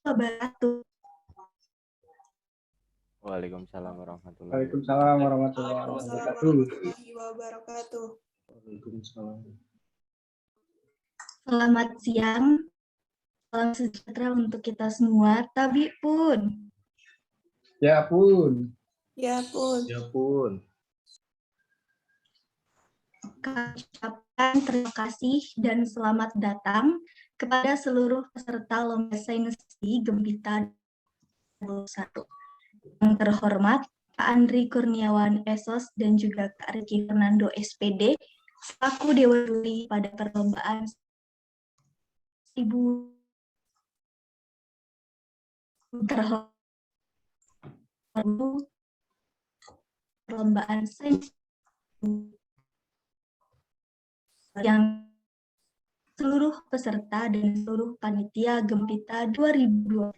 wabarakatuh. Waalaikumsalam warahmatullahi Waalaikumsalam warahmatullahi wabarakatuh. Wabarakatuh. Waalaikumsalam. Selamat siang, salam sejahtera untuk kita semua. Tabi pun. Ya pun. Ya pun. Ya pun. Kami ucapkan terima kasih dan selamat datang kepada seluruh peserta Lomba Sains Gempita 21. Yang terhormat Pak Andri Kurniawan SOS dan juga Kak Ricky Fernando SPD selaku Dewa Juri pada perlombaan perlombaan sains yang seluruh peserta dan seluruh panitia Gempita 2021.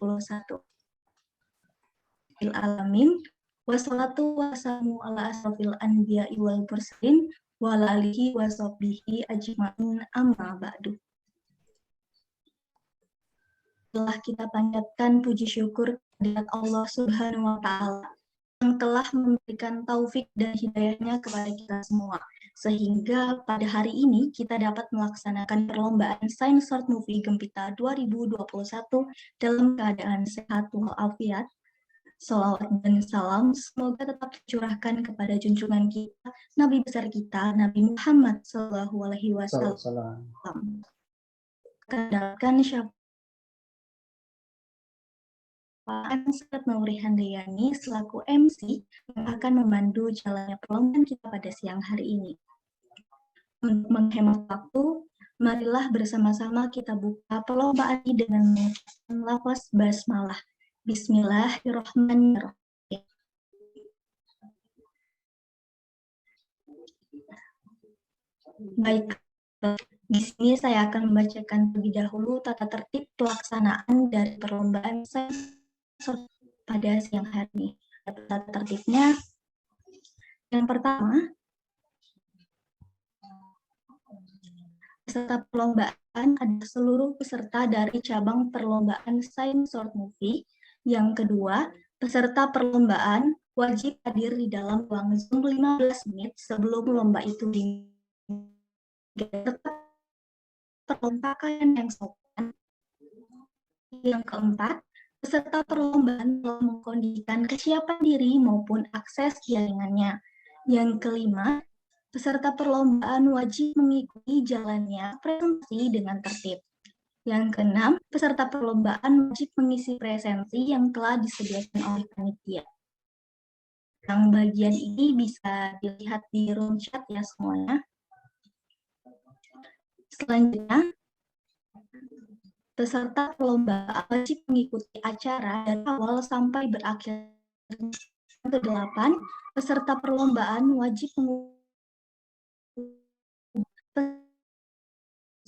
Alamin, wassalatu wassalamu ala asrofil anbiya'i wal mursalin wa ala alihi wa sahbihi ajma'in amma ba'du. Telah kita panjatkan puji syukur kehadirat Allah Subhanahu wa Ta'ala yang telah memberikan taufik dan hidayahnya kepada kita semua, sehingga pada hari ini kita dapat melaksanakan perlombaan Sains Short Movie Gempita 2021 dalam keadaan sehat walafiat. Salawat dan salam semoga tetap tercurahkan kepada junjungan kita, Nabi besar kita, Nabi Muhammad SAW. Kendalkan syafaat Ustaz Mauri Handayani selaku MC yang akan memandu jalannya perlombaan kita pada siang hari ini. Untuk menghemat waktu, marilah bersama-sama kita buka perlombaan ini dengan mengucapkan lafaz basmalah. Bismillahirrahmanirrahim. Baik, di sini saya akan membacakan terlebih dahulu tata tertib pelaksanaan dari perlombaan sains pada siang hari ini. Tata tertibnya, yang pertama, peserta perlombaan adalah seluruh peserta dari cabang perlombaan Sains Short Movie. Yang kedua, peserta perlombaan wajib hadir di dalam ruang Zoom 15 menit sebelum lomba itu dimulai. Pakaian yang sopan. Yang keempat, peserta perlombaan telah mengkondisikan kesiapan diri maupun akses jaringannya. Yang kelima, peserta perlombaan wajib mengikuti jalannya presentasi dengan tertib. Yang keenam, peserta perlombaan wajib mengisi presensi yang telah disediakan oleh panitia. Yang bagian ini bisa dilihat di room chat ya semuanya. Selanjutnya, peserta perlombaan wajib mengikuti acara dari awal sampai berakhir. Yang kedelapan, peserta perlombaan wajib mengikuti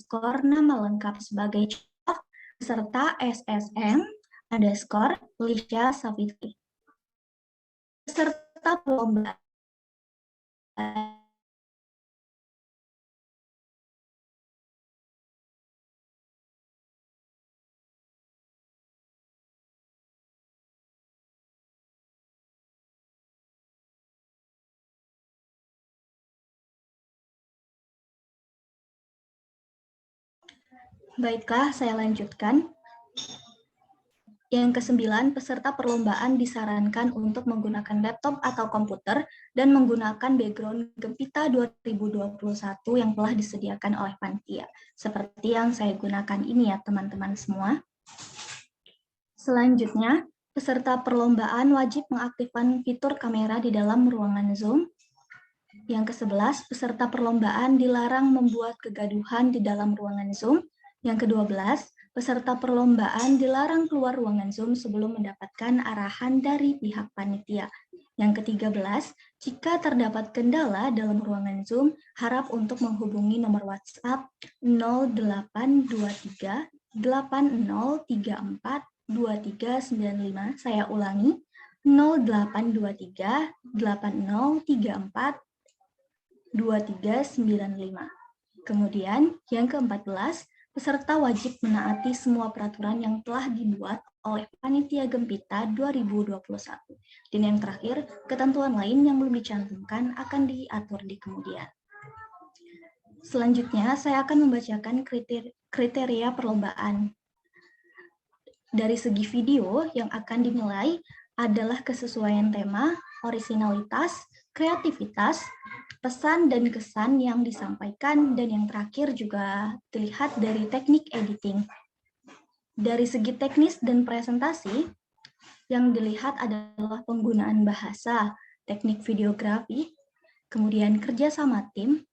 skor nama lengkap sebagai contoh peserta SSM _Lisha Safitri. Peserta perlombaan Baiklah, saya lanjutkan. Yang kesembilan, peserta perlombaan disarankan untuk menggunakan laptop atau komputer dan menggunakan background Gempita 2021 yang telah disediakan oleh panitia. Seperti yang saya gunakan ini ya teman-teman semua. Selanjutnya, peserta perlombaan wajib mengaktifkan fitur kamera di dalam ruangan Zoom. Yang ke-11, peserta perlombaan dilarang membuat kegaduhan di dalam ruangan Zoom. Yang ke-12, peserta perlombaan dilarang keluar ruangan Zoom sebelum mendapatkan arahan dari pihak panitia. Yang ke-13, jika terdapat kendala dalam ruangan Zoom, harap untuk menghubungi nomor WhatsApp 0823 8034 2395. Saya ulangi, 0823 8034 2395. Kemudian yang ke-14, Peserta wajib menaati semua peraturan yang telah dibuat oleh Panitia Gempita 2021. Dan yang terakhir, ketentuan lain yang belum dicantumkan akan diatur di kemudian. Selanjutnya, saya akan membacakan kriteria perlombaan. Dari segi video, yang akan dinilai adalah kesesuaian tema, orisinalitas, kreativitas, pesan dan kesan yang disampaikan, dan yang terakhir juga dilihat dari teknik editing. Dari segi teknis dan presentasi, yang dilihat adalah penggunaan bahasa, teknik videografi, kemudian kerja sama tim,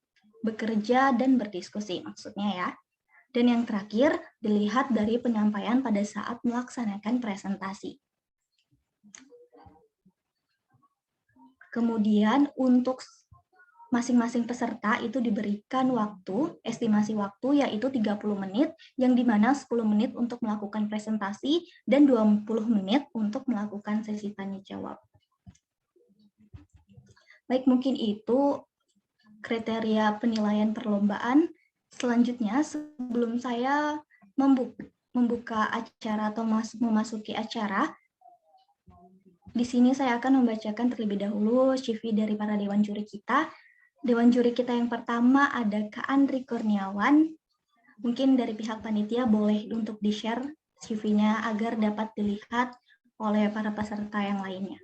bekerja dan berdiskusi maksudnya ya. Dan yang terakhir, dilihat dari penyampaian pada saat melaksanakan presentasi. Kemudian untuk masing-masing peserta itu diberikan waktu, estimasi waktu yaitu 30 menit, yang dimana 10 menit untuk melakukan presentasi dan 20 menit untuk melakukan sesi tanya jawab. Baik, mungkin itu kriteria penilaian perlombaan. Selanjutnya, sebelum saya membuka acara atau memasuki acara, di sini saya akan membacakan terlebih dahulu CV dari para dewan juri kita. Dewan juri kita yang pertama ada Kak Andri Kurniawan. Mungkin dari pihak panitia boleh untuk di-share CV-nya agar dapat dilihat oleh para peserta yang lainnya.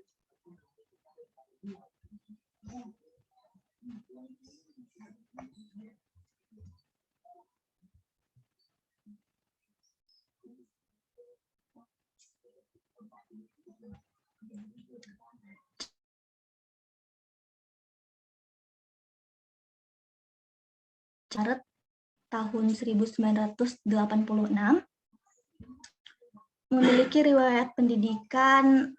Maret tahun 1986, memiliki riwayat pendidikan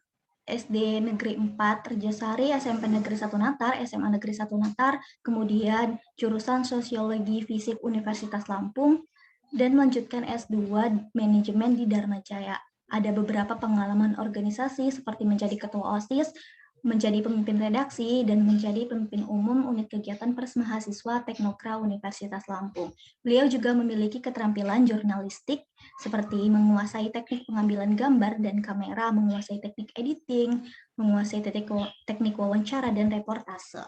SD Negeri 4 Terjasari, SMP Negeri 1 Natar, SMA Negeri 1 Natar, kemudian jurusan Sosiologi Fisik Universitas Lampung, dan melanjutkan S2 Manajemen di Dharma Jaya. Ada beberapa pengalaman organisasi seperti menjadi ketua OSIS, menjadi pemimpin redaksi, dan menjadi pemimpin umum unit kegiatan Pers Mahasiswa Teknokra Universitas Lampung. Beliau juga memiliki keterampilan jurnalistik seperti menguasai teknik pengambilan gambar dan kamera, menguasai teknik editing, menguasai teknik wawancara dan reportase.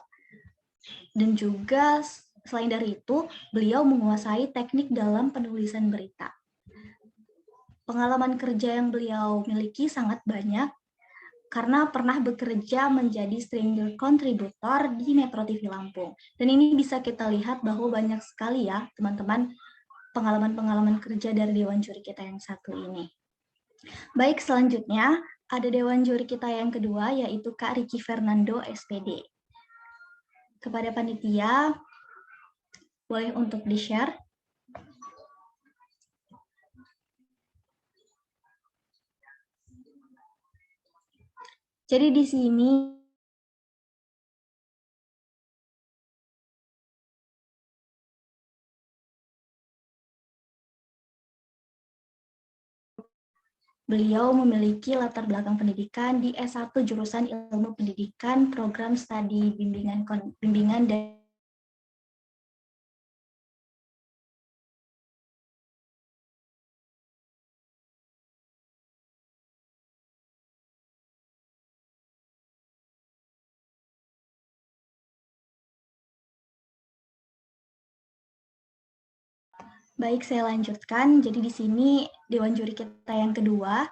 Dan juga selain dari itu, beliau menguasai teknik dalam penulisan berita. Pengalaman kerja yang beliau miliki sangat banyak, karena pernah bekerja menjadi senior kontributor di Metro TV Lampung. Dan ini bisa kita lihat bahwa banyak sekali ya teman-teman pengalaman-pengalaman kerja dari Dewan Juri kita yang satu ini. Baik, selanjutnya ada Dewan Juri kita yang kedua yaitu Kak Ricky Fernando, SPD. Kepada panitia, boleh untuk di-share. Jadi di sini beliau memiliki latar belakang pendidikan di S1 jurusan Ilmu Pendidikan, program studi bimbingan dan Baik, saya lanjutkan. Jadi di sini Dewan Juri kita yang kedua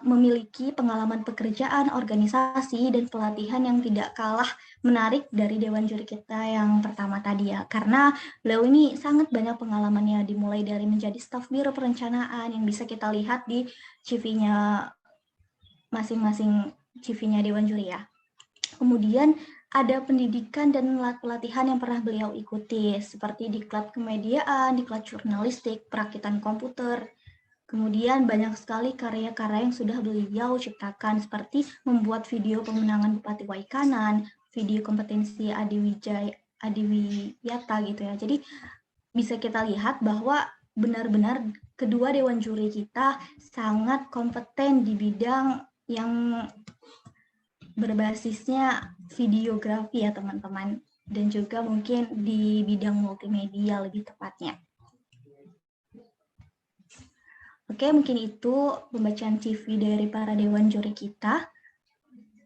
memiliki pengalaman pekerjaan, organisasi, dan pelatihan yang tidak kalah menarik dari Dewan Juri kita yang pertama tadi ya. Karena beliau ini sangat banyak pengalamannya, dimulai dari menjadi staf biro perencanaan yang bisa kita lihat di CV-nya masing-masing CV-nya Dewan Juri ya. Kemudian ada pendidikan dan pelatihan yang pernah beliau ikuti, seperti di klub kemediaan, di klub jurnalistik, perakitan komputer. Kemudian banyak sekali karya-karya yang sudah beliau ciptakan, seperti membuat video pemenangan Bupati Waikanan, video kompetensi Adiwiyata gitu ya. Jadi bisa kita lihat bahwa benar-benar kedua Dewan Juri kita sangat kompeten di bidang yang berbasisnya videografi ya teman-teman. dan juga mungkin di bidang multimedia lebih tepatnya. Oke, mungkin itu pembacaan CV dari para dewan juri kita.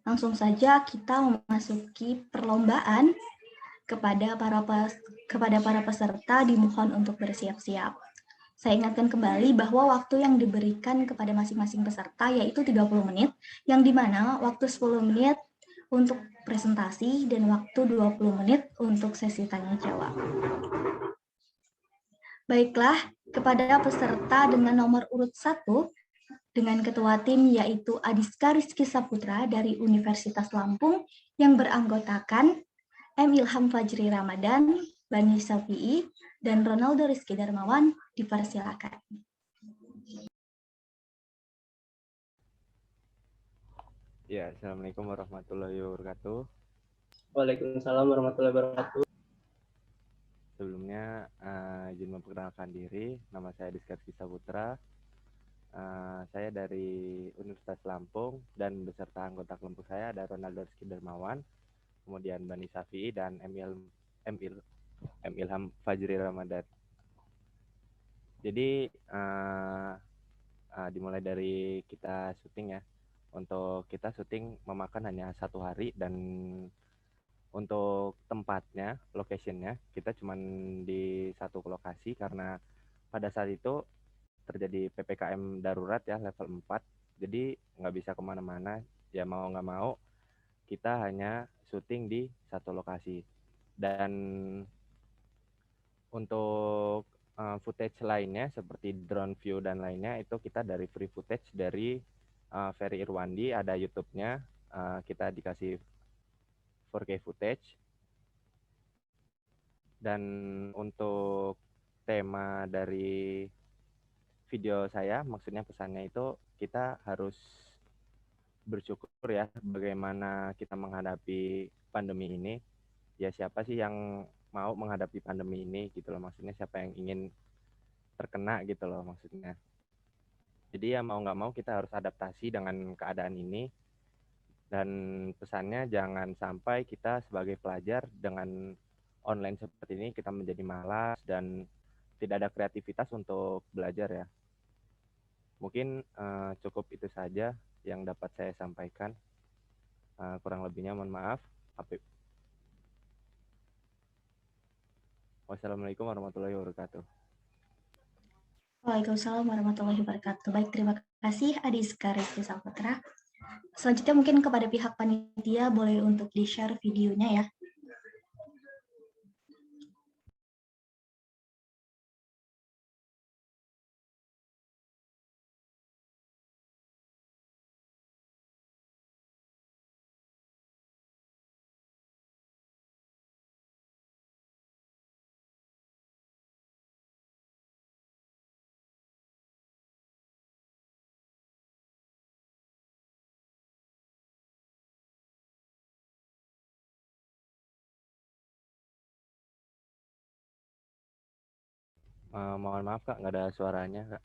Langsung saja kita memasuki perlombaan. Kepada para peserta dimohon untuk bersiap-siap. Saya ingatkan kembali bahwa waktu yang diberikan kepada masing-masing peserta yaitu 30 menit, yang dimana waktu 10 menit untuk presentasi dan waktu 20 menit untuk sesi tanya jawab. Baiklah, kepada peserta dengan nomor urut 1, dengan ketua tim yaitu Adiska Rizky Saputra dari Universitas Lampung yang beranggotakan M. Ilham Fajri Ramadan, Bani Safi'i, dan Ronaldo Rizky Darmawan, dipersilakan. Ya, Assalamualaikum warahmatullahi wabarakatuh. Waalaikumsalam warahmatullahi wabarakatuh. Sebelumnya, izin memperkenalkan diri. Nama saya Adiska Rizky Saputra. Saya dari Universitas Lampung dan beserta anggota kelompok saya ada Ronaldo Rizky Darmawan, kemudian Bani Safi'i dan M. Ilham Fajri Ramadan. Jadi dimulai dari kita syuting ya. Untuk kita syuting memakan hanya 1 hari, dan untuk tempatnya, location-nya kita cuma di satu lokasi karena pada saat itu terjadi PPKM darurat ya level 4. Jadi nggak bisa kemana-mana, ya mau nggak mau kita hanya syuting di satu lokasi. Dan untuk footage lainnya seperti drone view dan lainnya itu kita dari free footage dari Ferry Irwandi, ada YouTube-nya, kita dikasih 4K footage. Dan untuk tema dari video saya, maksudnya pesannya itu kita harus bersyukur ya bagaimana kita menghadapi pandemi ini. Ya siapa sih yang mau menghadapi pandemi ini gitu loh, maksudnya siapa yang ingin terkena gitu loh maksudnya. Jadi ya mau nggak mau kita harus adaptasi dengan keadaan ini, dan pesannya jangan sampai kita sebagai pelajar dengan online seperti ini kita menjadi malas dan tidak ada kreativitas untuk belajar ya. Mungkin cukup itu saja yang dapat saya sampaikan. Kurang lebihnya mohon maaf. Wassalamualaikum warahmatullahi wabarakatuh. Waalaikumsalam warahmatullahi wabarakatuh. Baik, terima kasih Adiska Rizky Saputra. Selanjutnya mungkin kepada pihak panitia boleh untuk di-share videonya ya. Mohon maaf Kak, nggak ada suaranya Kak.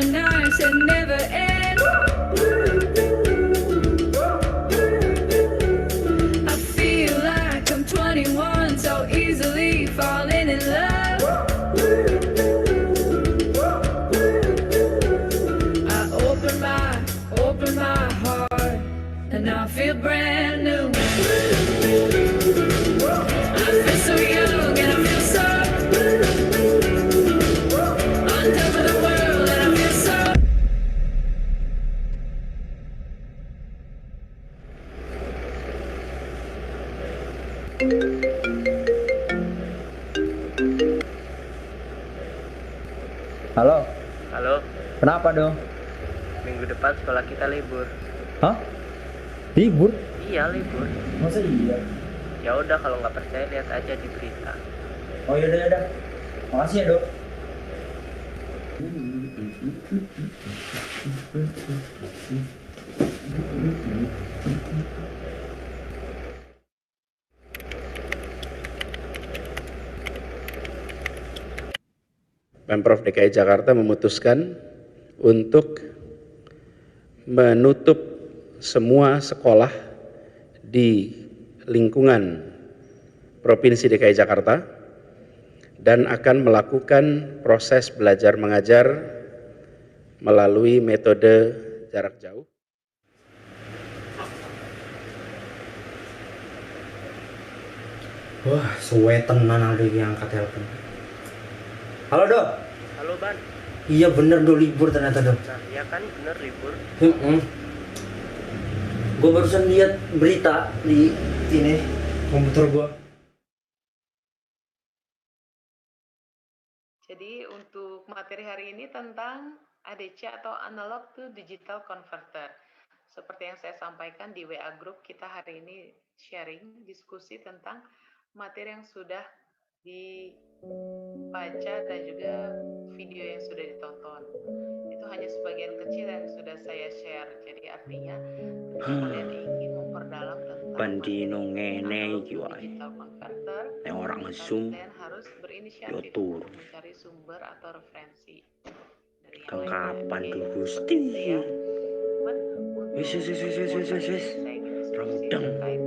Nights that never end. I feel like I'm 21, so easily falling in love. I open my heart, and I feel brand new. I feel so young and I feel so on top of the world, and I feel so. Halo, Halo, kenapa dong? Minggu depan sekolah kita libur. Hah? Libur? Iya, libur. Masa iya? Ya udah, kalau nggak percaya lihat aja di berita. Oh yaudah yaudah. Makasih ya dok. Pemprov DKI Jakarta memutuskan untuk menutup semua sekolah di lingkungan Provinsi DKI Jakarta dan akan melakukan proses belajar mengajar melalui metode jarak jauh. Wah, suwe tenan ada yang angkat telepon. Halo dok. Halo Ban. Iya bener dok, libur ternyata dok. Nah, ya kan bener libur. Gue barusan lihat berita di ini komputer gue. Jadi untuk materi hari ini tentang ADC atau Analog to Digital Converter. Seperti yang saya sampaikan di WA Group, kita hari ini sharing, diskusi tentang materi yang sudah dibaca dan juga video yang sudah ditonton. Itu hanya sebagian kecil yang sudah saya share. Jadi artinya ketika kalian ingin memperdalam tentang Bandino ngene iki wae. digital converter, Nek orang Zoom kalian harus berinisiatif tur. untuk mencari sumber atau referensi dari yang Kapan lain. tuh Oke, Gusti? gitu ya. Cuman untuk Wis. saya ingin diskusi Rendang. terkait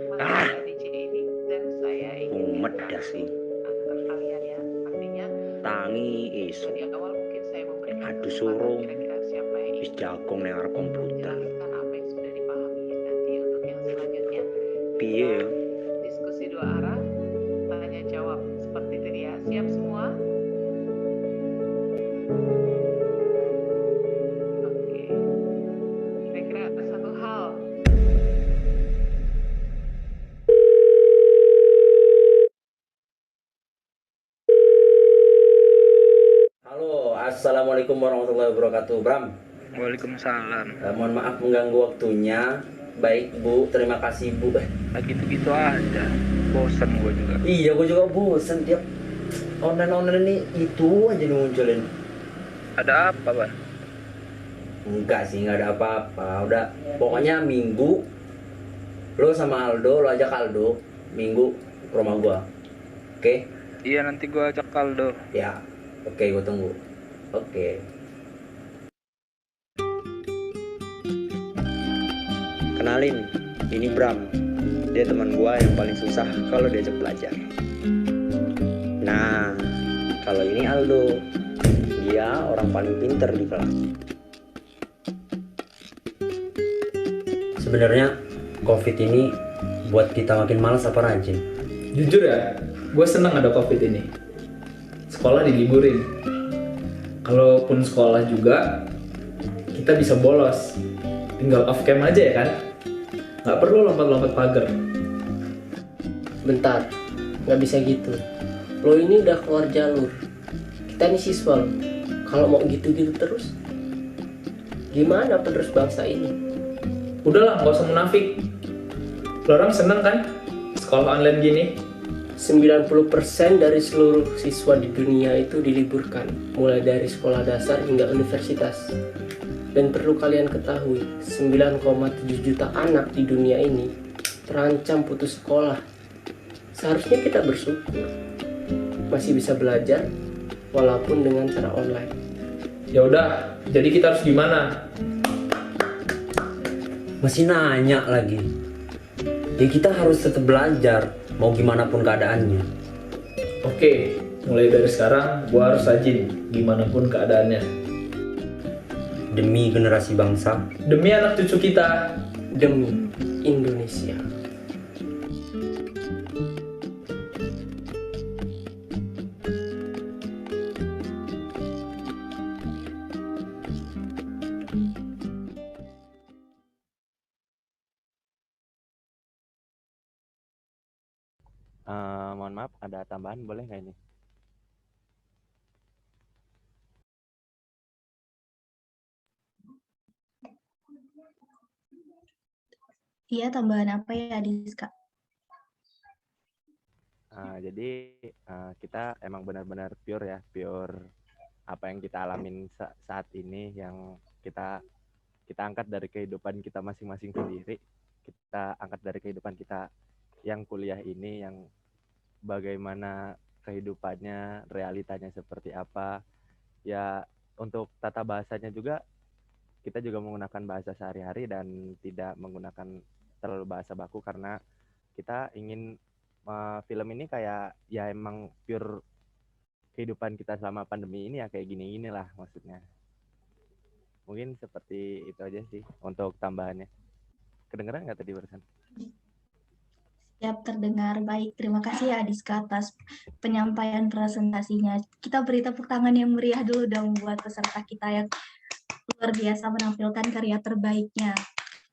materi Ah. ADC ini dan saya ingin Mumet sih. antar kalian ya. Artinya Tangi esok. di awal mungkin saya memberikan Aduh, kesempatan suruh. kira-kira siapa yang Wis ingin jagong ning arep komputer. menjelaskan apa yang sudah dipahami. Nanti untuk yang selanjutnya Piye ya? diskusi dua arah, tanya jawab seperti itu dia. Siap semua? Oke. Kira-kira ada satu hal. Halo, assalamualaikum warahmatullahi wabarakatuh, Bram. Waalaikumsalam. Mohon maaf mengganggu waktunya. Baik Bu, terima kasih Bu. Gitu-gitu aja. Bosan gue juga. Iya, gue juga bosen tiap online ini itu aja munculin. Ada apa, Ban? Enggak sih, nggak ada apa-apa. Udah, pokoknya Minggu lo sama Aldo, lo ajak Aldo Minggu ke rumah gua. Oke? Iya, nanti gue ajak Kaldo. Ya, oke, gue tunggu. Oke. Kenalin, ini Bram. Dia teman gua yang paling susah kalau diajak belajar. Nah, kalau ini Aldo. Dia orang paling pinter di kelas. Sebenarnya COVID ini buat kita makin malas apa rajin? Jujur ya, gue seneng ada COVID ini. Sekolah diliburin. Kalaupun sekolah juga, kita bisa bolos. Tinggal off cam aja ya kan? Nggak perlu lompat-lompat pagar. Bentar, nggak bisa gitu. Lo ini udah keluar jalur. Kita nih siswa lo. Kalau mau gitu-gitu terus, gimana penerus bangsa ini? Udahlah, nggak usah munafik. Lo orang seneng kan sekolah online gini? 90% dari seluruh siswa di dunia itu diliburkan, mulai dari sekolah dasar hingga universitas. Dan perlu kalian ketahui, 9,7 juta anak di dunia ini terancam putus sekolah. Seharusnya kita bersyukur masih bisa belajar walaupun dengan cara online. Ya udah, jadi kita harus gimana? Masih nanya lagi. Ya kita harus tetap belajar, mau gimana pun keadaannya. Oke, mulai dari sekarang gue harus rajin gimana pun keadaannya. Demi generasi bangsa, Demi anak cucu kita. Demi Indonesia. Mohon maaf, ada tambahan boleh nggak ini? Iya, tambahan apa ya, Diska? Jadi kita emang benar-benar pure apa yang kita alamin saat ini, yang kita angkat dari kehidupan kita masing-masing sendiri. Kita angkat dari kehidupan kita yang kuliah ini, yang bagaimana kehidupannya, realitanya seperti apa. Ya, untuk tata bahasanya juga, kita juga menggunakan bahasa sehari-hari dan tidak menggunakan terlalu bahasa baku, karena kita ingin film ini kayak ya emang pure kehidupan kita selama pandemi ini, ya kayak gini-gini lah maksudnya. Mungkin seperti itu aja sih untuk tambahannya. Kedengeran nggak tadi barusan? Siap, terdengar. Baik, terima kasih ya Diska atas penyampaian presentasinya. Kita beri tepuk tangan yang meriah dulu dong buat peserta kita yang luar biasa menampilkan karya terbaiknya.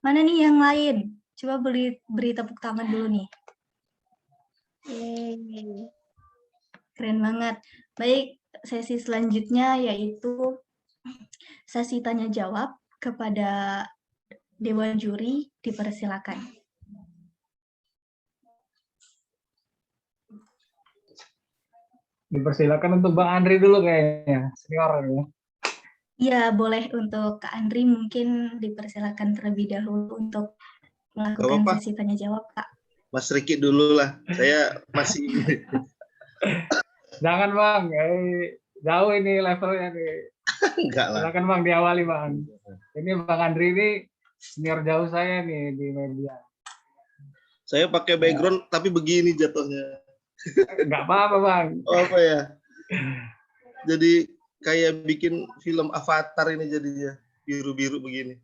Mana nih yang lain? Coba beri tepuk tangan dulu nih. Yeay. Keren banget. Baik, sesi selanjutnya yaitu sesi tanya jawab kepada Dewan Juri, dipersilakan. Dipersilakan untuk Bang Andri dulu kayaknya, senior ya. Ya, boleh untuk Kak Andri mungkin dipersilakan terlebih dahulu untuk melakukan sesi tanya jawab, Kak. Mas Riki dulu lah, saya masih... Jangan Bang, jauh ini levelnya nih. Enggak lah. Silakan Bang, diawali Bang. Ini Bang Andri ini senior jauh saya nih di media. Saya pakai background tapi begini jatuhnya. Enggak apa-apa Bang. Oh, apa ya? Jadi kayak bikin film Avatar ini jadinya, biru-biru begini.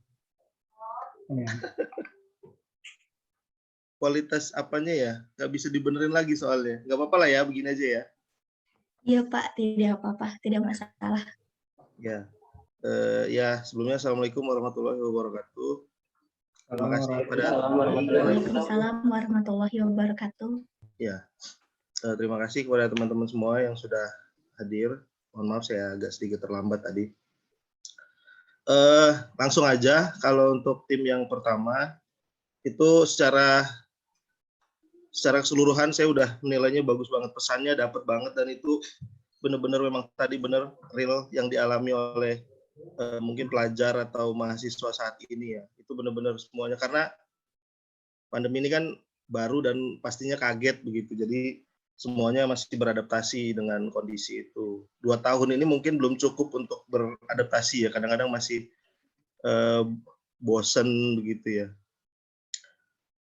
Kualitas apanya ya, nggak bisa dibenerin lagi soalnya. Nggak apa-apa lah ya, begini aja ya. Iya Pak, tidak apa-apa, tidak masalah. Ya, ya sebelumnya Assalamualaikum warahmatullahi wabarakatuh. Terima kasih kepada Waalaikumsalam warahmatullahi wabarakatuh. Ya, terima kasih kepada teman-teman semua yang sudah hadir. Mohon maaf saya agak sedikit terlambat tadi. Langsung aja, kalau untuk tim yang pertama itu secara keseluruhan saya udah menilainya bagus banget, pesannya dapat banget, dan itu benar-benar memang tadi benar real yang dialami oleh mungkin pelajar atau mahasiswa saat ini ya. Itu benar-benar semuanya, karena pandemi ini kan baru dan pastinya kaget begitu, jadi semuanya masih beradaptasi dengan kondisi itu. 2 tahun ini mungkin belum cukup untuk beradaptasi ya, kadang-kadang masih bosen begitu ya.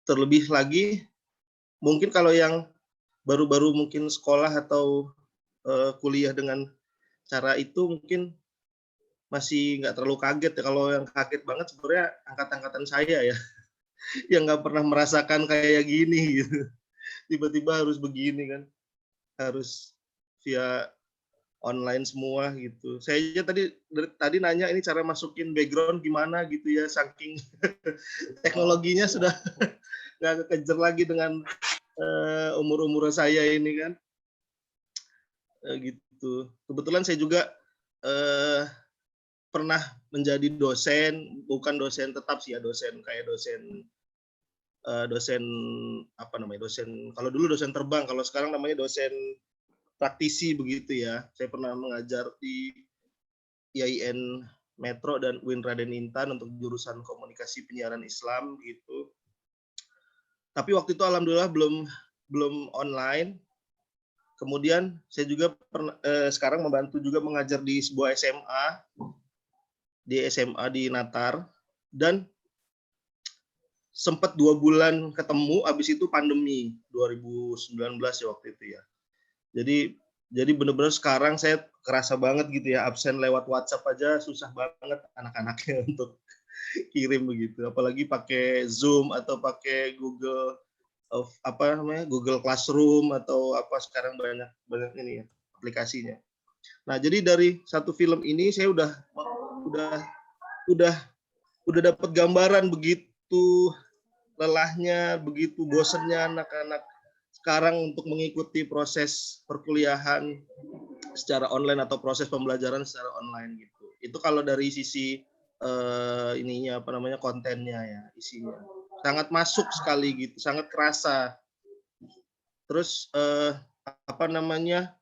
Terlebih lagi mungkin kalau yang baru-baru mungkin sekolah atau kuliah dengan cara itu mungkin masih nggak terlalu kaget ya. Kalau yang kaget banget sebenarnya angkatan saya ya, yang nggak pernah merasakan kayak gini gitu. Tiba-tiba harus begini kan, harus via online semua gitu. Saya aja tadi nanya ini cara masukin background gimana gitu ya, saking teknologinya sudah nggak kekejar lagi dengan umur-umur saya ini kan. Gitu. Kebetulan saya juga pernah menjadi dosen, bukan dosen tetap sih ya, dosen kayak dosen apa namanya, dosen, kalau dulu dosen terbang, kalau sekarang namanya dosen praktisi begitu ya. Saya pernah mengajar di IAIN Metro dan UIN Raden Intan untuk jurusan komunikasi penyiaran Islam gitu. Tapi waktu itu alhamdulillah belum online. Kemudian saya juga sekarang membantu juga mengajar di sebuah SMA, di Natar, dan sempat 2 bulan ketemu, habis itu pandemi 2019 ya waktu itu ya. Jadi benar-benar sekarang saya kerasa banget gitu ya, absen lewat WhatsApp aja susah banget anak-anaknya untuk kirim begitu, apalagi pakai Zoom atau pakai Google Classroom atau apa, sekarang banyak ini ya aplikasinya. Nah, jadi dari satu film ini saya udah dapat gambaran begitu lelahnya, begitu bosennya anak-anak sekarang untuk mengikuti proses perkuliahan secara online atau proses pembelajaran secara online gitu. Itu kalau dari sisi kontennya ya, isinya. sangat masuk sekali gitu, sangat kerasa. Terus apa namanya,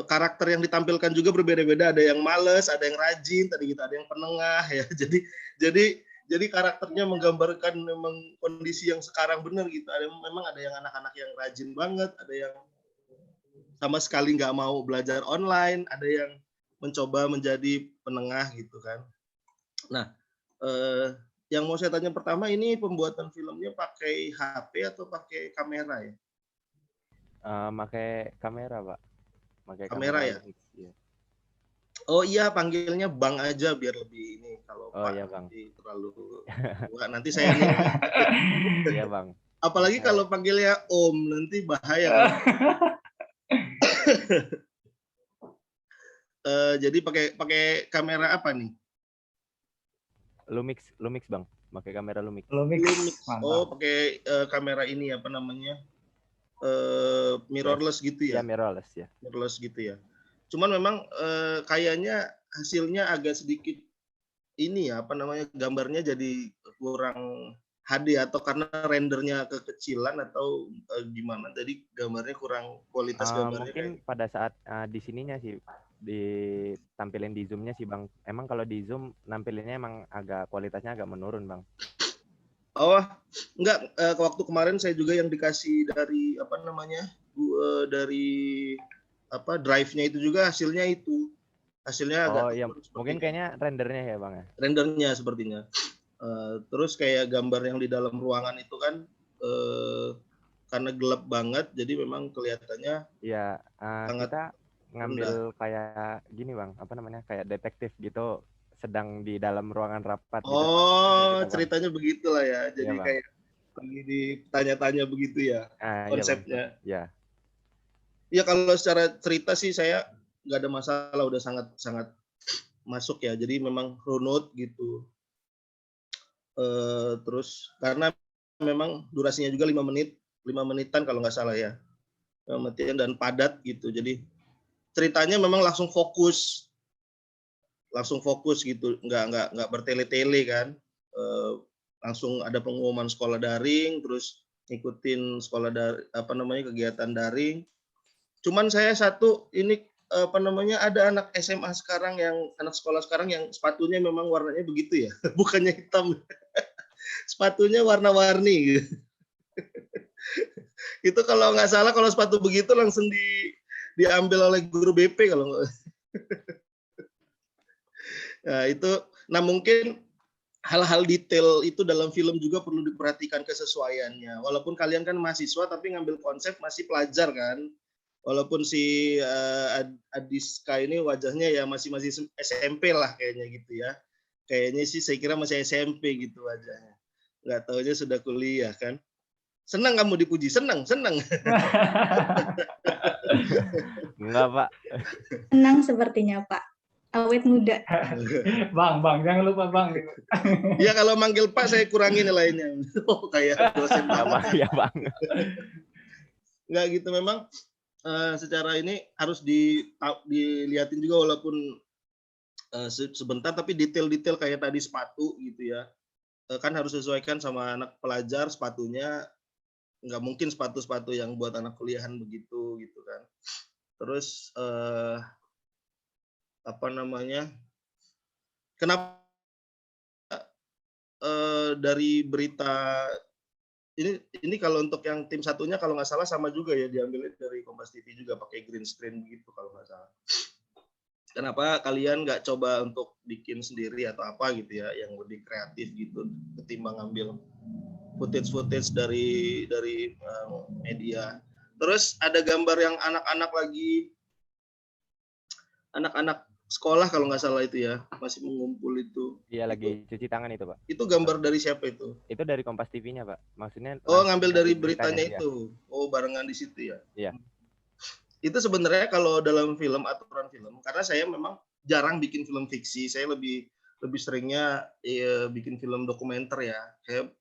karakter yang ditampilkan juga berbeda-beda, ada yang males, ada yang rajin, tadi gitu, ada yang penengah ya. Jadi karakternya menggambarkan memang kondisi yang sekarang benar gitu. Memang ada yang anak-anak yang rajin banget, ada yang sama sekali nggak mau belajar online, ada yang mencoba menjadi penengah gitu kan. Nah, yang mau saya tanya pertama, ini pembuatan filmnya pakai HP atau pakai kamera ya? Pakai kamera, Pak. Pakai Kamera ya? Lumix, ya. Oh iya, panggilnya Bang aja biar lebih ini. Kalau Oh Pak iya, Bang. nanti terlalu tua, nanti saya nilai. Iya, Bang. Apalagi kalau panggilnya Om, nanti bahaya. Jadi pakai kamera apa nih? Lumix, Bang. Pakai kamera Lumix. Lumix. Oh, pakai kamera ini apa namanya? Mirrorless gitu ya? Ya, mirrorless ya. Mirrorless gitu ya. Cuman memang kayaknya hasilnya agak sedikit ini ya, apa namanya, gambarnya jadi kurang HD atau karena rendernya kekecilan atau gimana? Jadi gambarnya kurang, kualitas gambarnya mungkin pada saat di sininya sih, ditampilin di zoom-nya sih, Bang. Emang kalau di zoom nampilinnya emang kualitasnya agak menurun, Bang. Oh, enggak, waktu kemarin saya juga yang dikasih dari apa namanya? Dari apa, drive-nya itu juga hasilnya itu. Hasilnya agak iya, mungkin kayaknya rendernya ya, Bang ya. Rendernya sepertinya. Terus kayak gambar yang di dalam ruangan itu kan karena gelap banget, jadi memang kelihatannya iya, sangat kita ngambil kayak gini, Bang, apa namanya, kayak detektif gitu, sedang di dalam ruangan rapat gitu. Oh, ceritanya begitulah ya. Jadi Iya, kayak lagi ditanya-tanya begitu ya konsepnya. Iya. Ya kalau secara cerita sih saya nggak ada masalah, udah sangat masuk ya. Jadi memang runut gitu. Terus karena memang durasinya juga 5 menitan kalau nggak salah ya. 5 menitan dan padat gitu. Jadi ceritanya memang langsung fokus gitu, nggak bertele-tele kan. Langsung ada pengumuman sekolah daring, terus ngikutin sekolah apa namanya, kegiatan daring. Cuman saya satu ini apa namanya, ada anak SMA sekarang, anak sekolah sekarang yang sepatunya memang warnanya begitu ya, bukannya hitam. Sepatunya warna-warni gitu. Itu kalau nggak salah, kalau sepatu begitu langsung diambil oleh guru BP kalau nggak. Nah mungkin hal-hal detail itu dalam film juga perlu diperhatikan kesesuaiannya. Walaupun kalian kan mahasiswa tapi ngambil konsep masih pelajar kan. Walaupun si Adiska ini wajahnya ya masih SMP lah kayaknya gitu ya. Kayaknya sih saya kira masih SMP gitu wajahnya. Nggak taunya sudah kuliah kan. Senang kamu dipuji, senang. Enggak, Pak. Senang sepertinya, Pak. Awet muda. Bang, jangan lupa Bang. Ya kalau manggil Pak saya kurangi nilainya. Oh, kayak dosen banget. Ya, Bang. Nggak gitu, memang secara ini harus dilihatin juga, walaupun sebentar, tapi detail-detail kayak tadi sepatu gitu ya. Kan harus sesuaikan sama anak pelajar, sepatunya nggak mungkin sepatu-sepatu yang buat anak kuliahan begitu gitu kan. Terus apa namanya, kenapa dari berita ini kalau untuk yang tim satunya kalau nggak salah sama juga ya, diambil dari Kompas TV juga pakai green screen begitu kalau nggak salah. Kenapa kalian nggak coba untuk bikin sendiri atau apa gitu ya, yang lebih kreatif gitu ketimbang ngambil footage dari media. Terus ada gambar yang anak-anak sekolah kalau nggak salah itu ya, masih mengumpul itu. Iya, lagi cuci tangan itu, Pak. Itu gambar dari siapa itu? Itu dari Kompas TV-nya, Pak. Maksudnya ngambil dari beritanya itu. Oh, barengan di situ ya. Iya. Itu sebenarnya kalau dalam film, aturan film, karena saya memang jarang bikin film fiksi, saya lebih seringnya bikin film dokumenter ya. Saya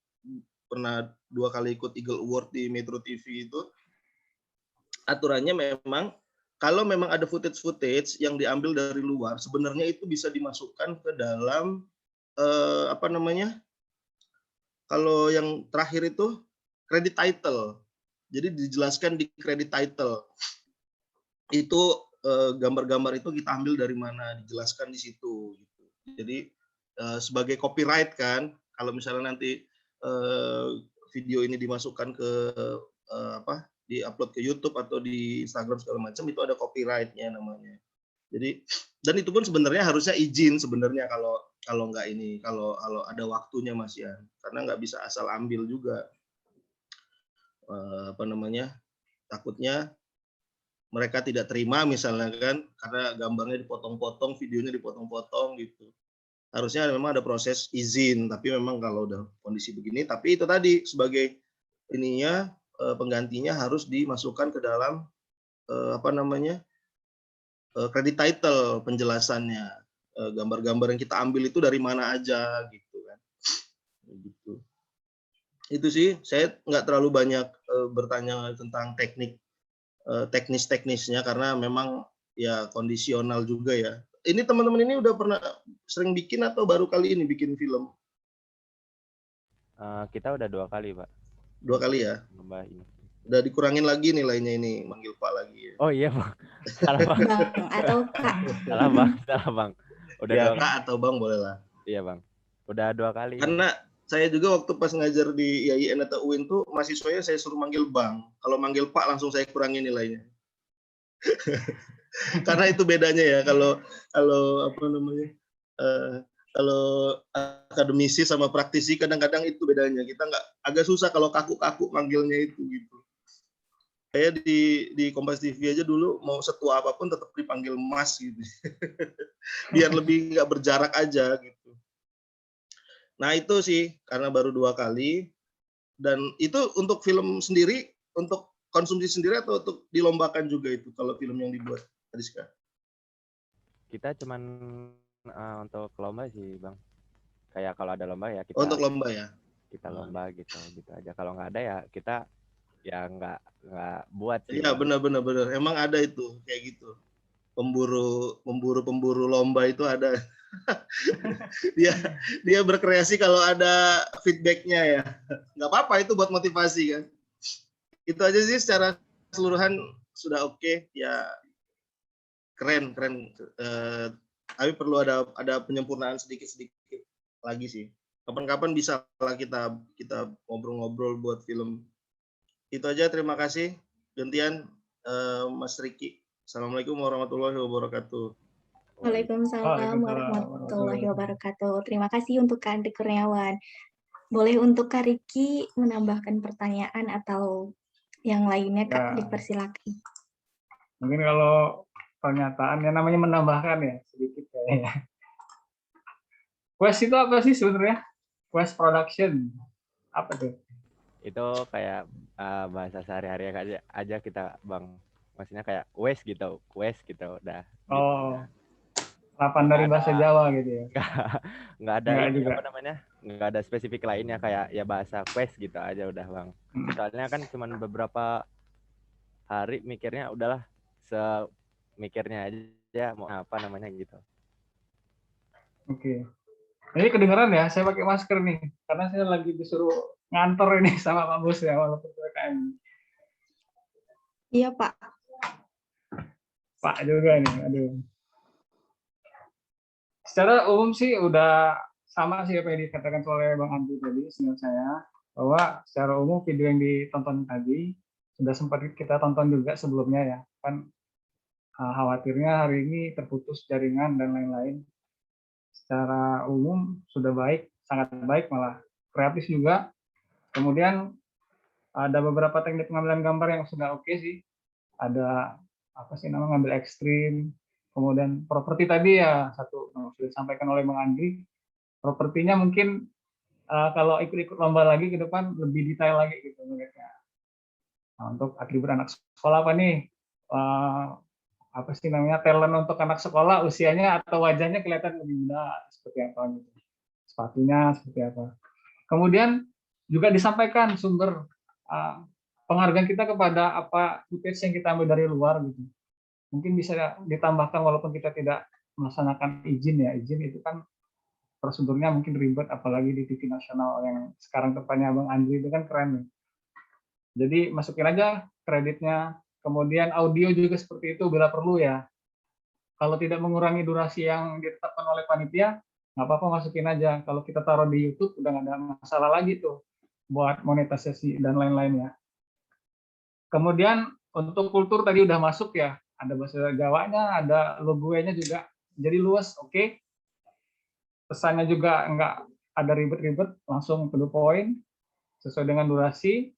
pernah 2 kali ikut Eagle Award di Metro TV itu. Aturannya memang kalau memang ada footage yang diambil dari luar, sebenarnya itu bisa dimasukkan ke dalam apa namanya, kalau yang terakhir itu credit title. Jadi dijelaskan di credit title. Itu gambar-gambar itu kita ambil dari mana, dijelaskan di situ gitu. Jadi sebagai copyright kan, kalau misalnya nanti video ini dimasukkan ke di-upload ke YouTube atau di Instagram segala macam, itu ada copyright-nya namanya. Jadi dan itu pun sebenarnya harusnya izin sebenarnya kalau nggak ini, kalau ada waktunya Mas ya, karena nggak bisa asal ambil juga. Takutnya mereka tidak terima misalnya kan, karena gambarnya dipotong-potong, videonya dipotong-potong gitu. Harusnya memang ada proses izin, tapi memang kalau udah kondisi begini, tapi itu tadi sebagai ininya penggantinya harus dimasukkan ke dalam credit title penjelasannya. Gambar-gambar yang kita ambil itu dari mana aja gitu kan. Gitu. Itu sih, saya nggak terlalu banyak bertanya tentang teknis-teknisnya karena memang ya kondisional juga ya. Ini teman-teman ini udah pernah sering bikin atau baru kali ini bikin film? Kita udah 2 kali, Pak. 2 kali ya? Lomba ini. Udah dikurangin lagi nilainya ini, manggil Pak lagi ya. Oh iya, Bang. Salah, Bang. Bang atau Kak. Salah, Bang. Udah Ya, 2 kali. Kak atau Bang boleh lah. Iya, Bang. Udah 2 kali. Karena saya juga waktu pas ngajar di IAIN atau UIN tuh mahasiswanya saya suruh manggil Bang. Kalau manggil Pak langsung saya kurangin nilainya. Karena itu bedanya ya kalau akademisi sama praktisi kadang-kadang itu bedanya. Kita nggak, agak susah kalau kaku-kaku manggilnya itu gitu. Saya di Kompas TV aja dulu mau setua apapun tetap dipanggil Mas gitu. Biar lebih nggak berjarak aja gitu. Nah itu sih karena baru 2 kali, dan itu untuk film sendiri, untuk konsumsi sendiri atau untuk dilombakan juga itu kalau film yang dibuat Rizka? Kita cuman untuk lomba sih, Bang. Kayak kalau ada lomba ya kita. Untuk lomba ya. Kita lomba gitu aja. Kalau nggak ada ya kita ya nggak buat sih. Iya benar. Emang ada itu kayak gitu. Pemburu lomba itu ada. dia berkreasi kalau ada feedbacknya ya. Nggak apa-apa itu buat motivasi kan. Itu aja sih secara keseluruhan sudah oke ya. Keren. Tapi perlu ada penyempurnaan sedikit lagi sih. Kapan-kapan bisa lah kita ngobrol-ngobrol buat film. Itu aja, terima kasih. Gantian Mas Riki. Assalamualaikum warahmatullahi wabarakatuh. Waalaikumsalam warahmatullahi wabarakatuh. Terima kasih untuk Kak Andri Kurniawan. Boleh untuk Kak Riki menambahkan pertanyaan atau yang lainnya, Kak, dipersilakan. Mungkin kalau pernyataan yang namanya menambahkan ya sedikit kayaknya. Quest itu apa sih sebenarnya? Quest production apa tuh? Itu kayak bahasa sehari-hari aja kita, Bang. Maksudnya kayak quest gitu udah. Oh, lapan dari bahasa Jawa gitu ya? Nggak ada nggak ada spesifik lainnya, kayak ya bahasa quest gitu aja udah, Bang. Soalnya kan cuma beberapa hari mikirnya, udahlah semikirnya aja mau apa namanya gitu. Oke. Ini kedengeran ya, saya pakai masker nih karena saya lagi disuruh ngantor ini sama Pak Bos ya, walaupun PPKM. Iya, Pak. Pak juga nih, aduh. Secara umum sih udah sama sih apa yang dikatakan oleh Bang Andri tadi, menurut saya, bahwa secara umum video yang ditonton tadi sudah sempat kita tonton juga sebelumnya ya, kan khawatirnya hari ini terputus jaringan dan lain-lain. Secara umum sudah baik, sangat baik, malah kreatif juga. Kemudian ada beberapa teknik pengambilan gambar yang sudah oke sih. Ada apa sih namanya, ngambil ekstrim. Kemudian properti tadi ya satu sudah disampaikan oleh Bang Andri. Propertinya mungkin kalau ikut-ikut lomba lagi ke depan lebih detail lagi gitu mereka. Nah, untuk atribut anak sekolah apa nih? Apa sih namanya, talent untuk anak sekolah, usianya atau wajahnya kelihatan lebih muda seperti apa gitu. Sepatunya seperti apa. Kemudian juga disampaikan sumber penghargaan kita kepada apa footage yang kita ambil dari luar gitu. Mungkin bisa ditambahkan walaupun kita tidak melaksanakan izin ya. Izin itu kan prosedurnya mungkin ribet, apalagi di TV nasional yang sekarang tempatnya Bang Andri itu kan keren nih. Jadi masukin aja kreditnya, kemudian audio juga seperti itu bila perlu ya. Kalau tidak mengurangi durasi yang ditetapkan oleh panitia, nggak apa-apa masukin aja. Kalau kita taruh di YouTube udah nggak ada masalah lagi tuh buat monetisasi dan lain-lainnya. Kemudian untuk kultur tadi udah masuk ya, ada bahasa Jawanya, ada logonya juga, jadi luas, oke. Pesannya juga nggak ada ribet-ribet, langsung to the point, sesuai dengan durasi.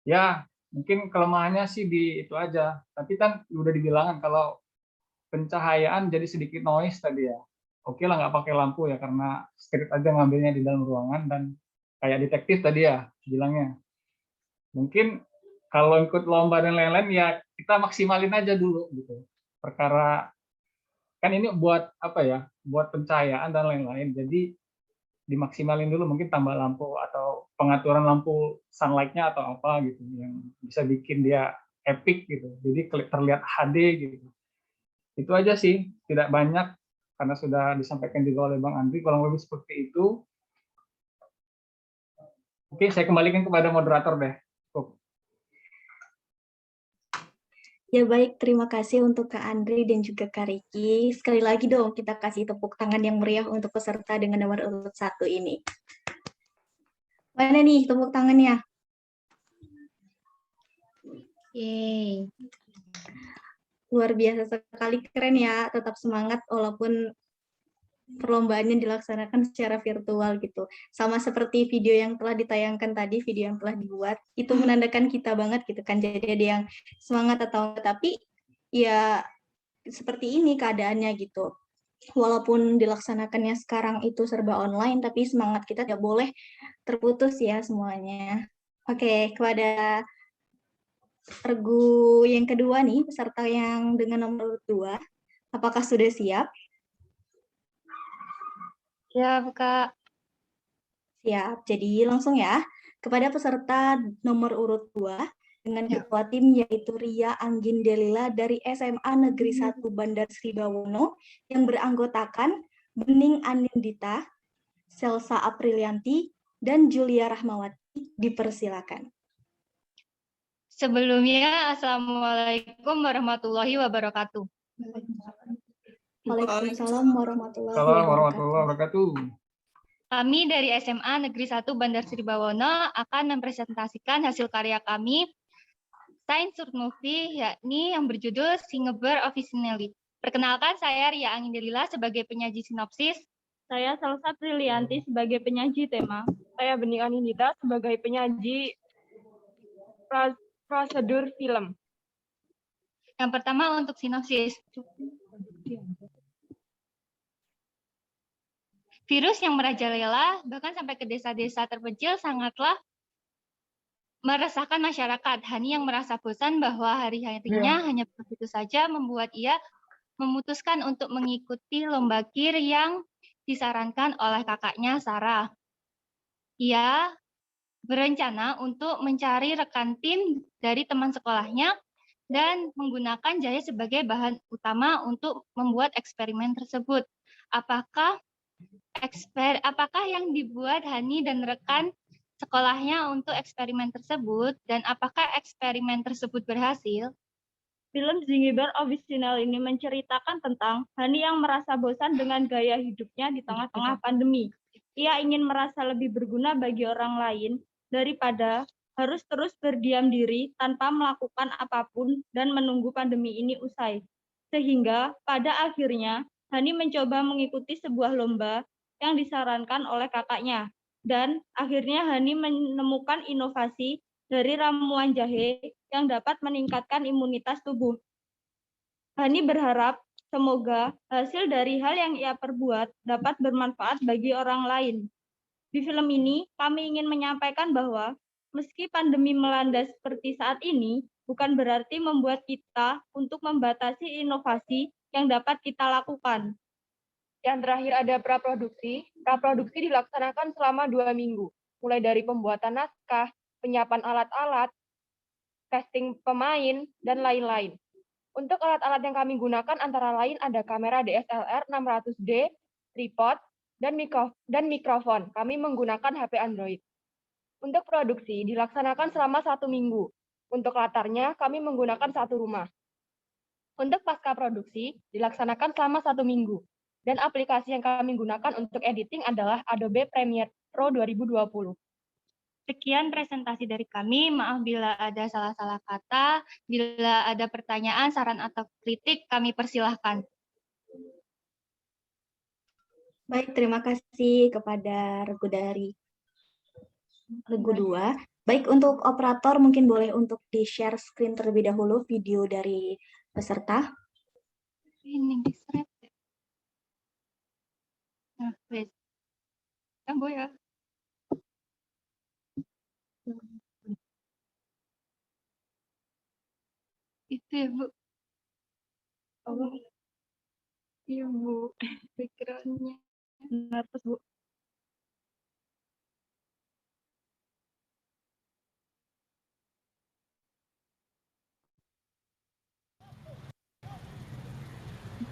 Ya, mungkin kelemahannya sih di itu aja, tapi kan udah dibilangkan kalau pencahayaan jadi sedikit noise tadi ya. Oke lah nggak pakai lampu ya, karena street aja ngambilnya di dalam ruangan dan kayak detektif tadi ya bilangnya. Mungkin kalau ikut lomba dan lain-lain ya kita maksimalin aja dulu gitu. Perkara kan ini buat apa ya? Buat pencahayaan dan lain-lain. Jadi dimaksimalin dulu, mungkin tambah lampu atau pengaturan lampu sunlight-nya atau apa gitu yang bisa bikin dia epic gitu. Jadi terlihat HD gitu. Itu aja sih, tidak banyak karena sudah disampaikan juga oleh Bang Andri, kurang lebih seperti itu. Oke, saya kembalikan kepada moderator deh. Ya baik, terima kasih untuk Kak Andri dan juga Kak Riki. Sekali lagi dong kita kasih tepuk tangan yang meriah untuk peserta dengan nomor urut 1 ini. Mana nih tepuk tangannya? Yeay. Luar biasa sekali, keren ya, tetap semangat walaupun perlombaannya dilaksanakan secara virtual gitu. Sama seperti video yang telah ditayangkan tadi, video yang telah dibuat, itu menandakan kita banget gitu kan, jadi ada yang semangat atau enggak, tapi ya seperti ini keadaannya gitu. Walaupun dilaksanakannya sekarang itu serba online, tapi semangat kita tidak boleh terputus ya semuanya. Oke, kepada regu yang kedua nih, peserta yang dengan nomor 2, apakah sudah siap? Siap, Kak. Siap, jadi langsung ya. Kepada peserta nomor urut 2, dengan ketua tim yaitu Ria Anggin Delila dari SMA Negeri 1 Bandar Sri Bawono, yang beranggotakan Bening Anindita, Selsa Aprilianti, dan Julia Rahmawati, dipersilakan. Sebelumnya, Assalamualaikum warahmatullahi wabarakatuh. Waalaikumsalam warahmatullahi wabarakatuh. Kami dari SMA Negeri 1 Bandar Sri Bawono akan mempresentasikan hasil karya kami, Sains Short Movie, yakni yang berjudul Singeber Officinally. Perkenalkan, saya Ria Angin Delila sebagai penyaji sinopsis. Saya Salsa Prilianti sebagai penyaji tema. Saya Bening Anindita sebagai penyaji prosedur film. Yang pertama untuk sinopsis. Virus yang merajalela bahkan sampai ke desa-desa terpencil sangatlah meresahkan masyarakat. Hani yang merasa bosan bahwa hari-harinya hanya begitu saja membuat ia memutuskan untuk mengikuti lomba KIR yang disarankan oleh kakaknya Sarah. Ia berencana untuk mencari rekan tim dari teman sekolahnya dan menggunakan Jaya sebagai bahan utama untuk membuat eksperimen tersebut. Apakah yang dibuat Hani dan rekan sekolahnya untuk eksperimen tersebut, dan apakah eksperimen tersebut berhasil? Film Singeber Officinally ini menceritakan tentang Hani yang merasa bosan dengan gaya hidupnya di tengah-tengah pandemi. Ia ingin merasa lebih berguna bagi orang lain daripada harus terus berdiam diri tanpa melakukan apapun dan menunggu pandemi ini usai. Sehingga pada akhirnya Hani mencoba mengikuti sebuah lomba yang disarankan oleh kakaknya. Dan akhirnya Hani menemukan inovasi dari ramuan jahe yang dapat meningkatkan imunitas tubuh. Hani berharap semoga hasil dari hal yang ia perbuat dapat bermanfaat bagi orang lain. Di film ini, kami ingin menyampaikan bahwa meski pandemi melanda seperti saat ini, bukan berarti membuat kita untuk membatasi inovasi yang dapat kita lakukan. Yang terakhir ada praproduksi. Praproduksi dilaksanakan selama 2 minggu, mulai dari pembuatan naskah, penyiapan alat-alat, casting pemain, dan lain-lain. Untuk alat-alat yang kami gunakan antara lain ada kamera DSLR 600D, tripod, dan mikrofon. Kami menggunakan HP Android. Untuk produksi dilaksanakan selama 1 minggu. Untuk latarnya kami menggunakan 1 rumah. Untuk pasca produksi dilaksanakan selama 1 minggu. Dan aplikasi yang kami gunakan untuk editing adalah Adobe Premiere Pro 2020. Sekian presentasi dari kami. Maaf bila ada salah-salah kata. Bila ada pertanyaan, saran atau kritik, kami persilahkan. Baik, terima kasih kepada Regu dari Regu 2. Baik, untuk operator mungkin boleh untuk di-share screen terlebih dahulu video dari peserta. Ini di-share. Nah, wes. Tunggu ya. Itu ya, Bu. Oh. Iya, Bu. Background-nya. Nervous, Bu.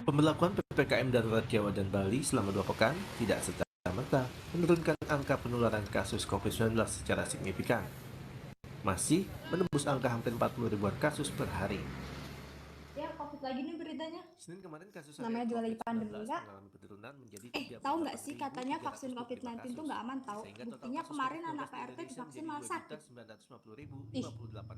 Pemberlakuan PPKM darurat Jawa dan Bali selama 2 pekan tidak serta-merta menurunkan angka penularan kasus COVID-19 secara signifikan. Masih menembus angka hampir 40 ribuan kasus per hari. Ya, COVID lagi nih beritanya. Senin kemarin kasus namanya juga lagi pandemi, Kak. penurunan menjadi Tahu nggak sih katanya vaksin COVID-19 tuh nggak aman tahu. Buktinya kemarin anak PRT divaksin malah sakit. Ih,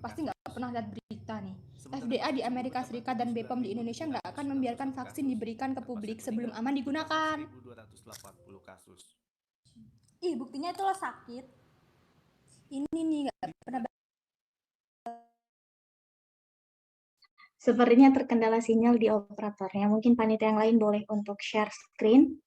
pasti nggak pernah lihat berita nih. FDA di Amerika Serikat dan BPOM di Indonesia nggak akan membiarkan vaksin diberikan ke publik sebelum aman digunakan. 1.280 kasus. Ih, buktinya itu lo sakit. Ini nih nggak pernah. Sepertinya terkendala sinyal di operatornya. Mungkin panitia yang lain boleh untuk share screen.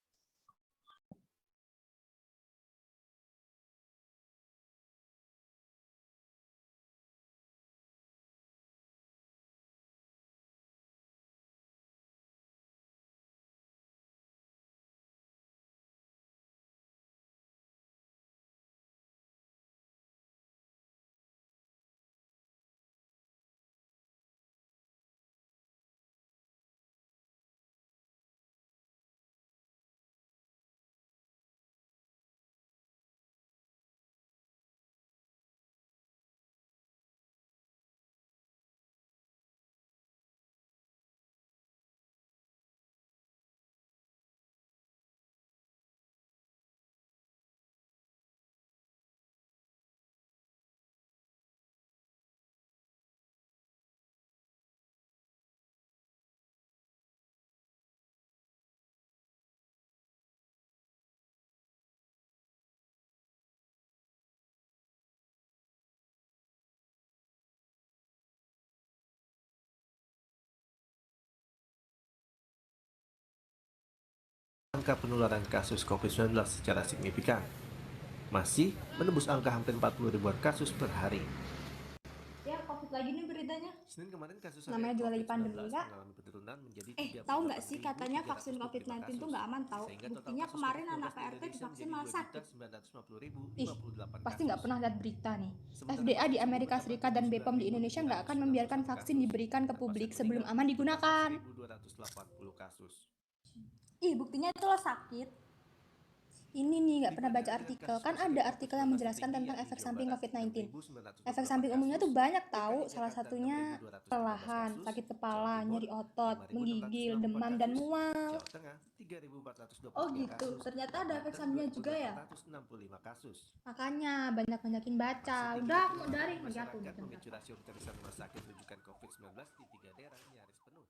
Angka penularan kasus COVID-19 secara signifikan. Masih menembus angka hampir 40 ribuan kasus per hari. Ya, COVID lagi nih beritanya. Senin kemarin kasus namanya juga lagi pandemi, Kak. penurunan menjadi Tahu nggak sih katanya vaksin COVID-19 tuh nggak aman tahu. Buktinya kemarin anak PRT divaksin malah sakit. Ih, pasti nggak pernah lihat berita nih. FDA di Amerika Serikat dan BPOM di Indonesia nggak akan membiarkan vaksin diberikan ke publik sebelum aman digunakan. 1.280 kasus. Ih, buktinya itu lo sakit. Ini nih nggak pernah baca artikel. Kan ada artikel yang menjelaskan tentang efek samping COVID-19. Efek samping umumnya tuh banyak tahu. Salah satunya kelelahan, sakit kepala, nyeri otot, menggigil, demam, dan mual. Oh gitu, ternyata ada efek sampingnya juga ya. Makanya banyak-banyakin baca. Udah, mau dari aku. Memicu rasio keterisian rumah sakit rujukan COVID-19 di 3 daerah nyaris penuh.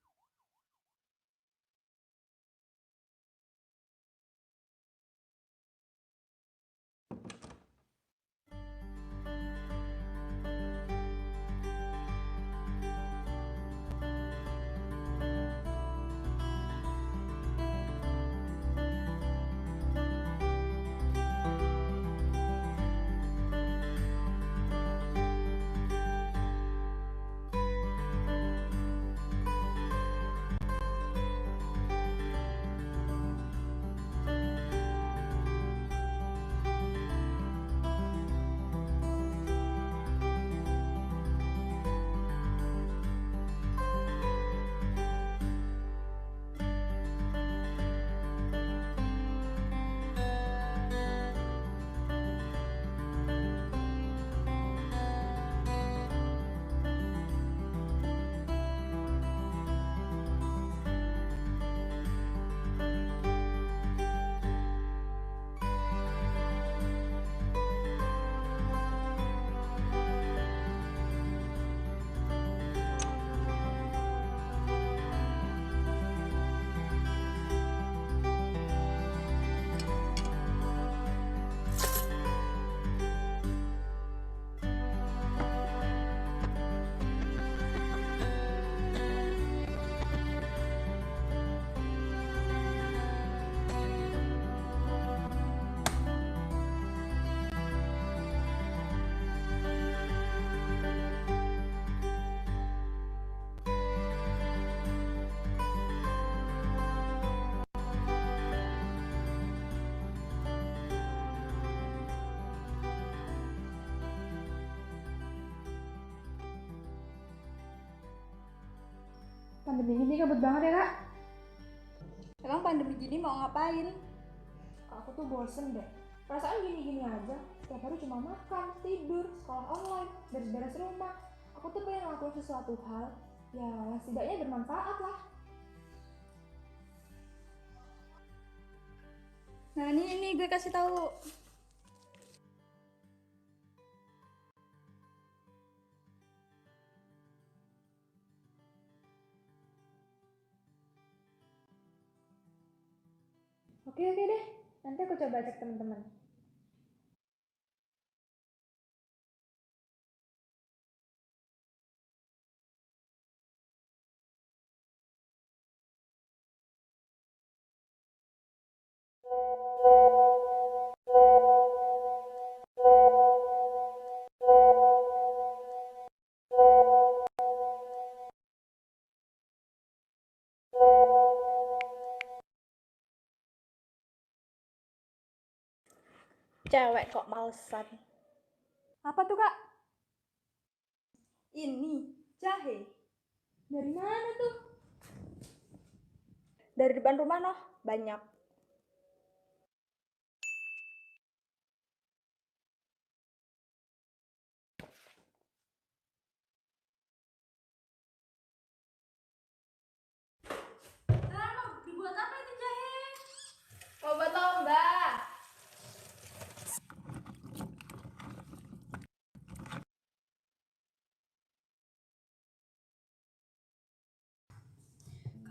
Pandemi gini gabut banget ya, Kak. Emang pandemi gini mau ngapain? Aku tuh bosen deh. Perasaan gini-gini aja. Setiap hari cuma makan, tidur, sekolah online, beres-beres rumah. Aku tuh pengen ngelakuin sesuatu hal, ya setidaknya bermanfaat lah. Nah ini gue kasih tahu. Oke deh, nanti aku coba cek teman-teman. Cewek kok malesan. Apa tuh, Kak? Ini jahe. Dari mana tuh? Dari depan rumah noh, banyak. Dibuat apa itu jahe? Obat lomba.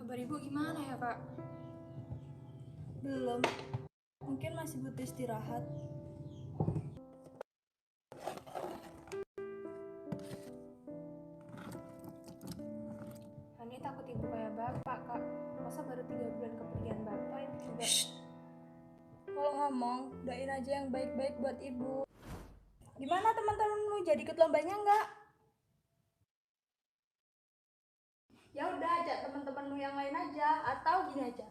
Kabar ibu gimana ya, Kak? Belum. Mungkin masih butuh istirahat. Hani takut ibu kayak bapak, Kak. Masa baru 3 bulan kepergian bapak itu juga. Kalau ngomong, doain aja yang baik-baik buat ibu. Gimana teman-temanmu, jadi ikut lombanya enggak? Ya udah, ajak teman-temanmu yang lain aja, atau gini aja.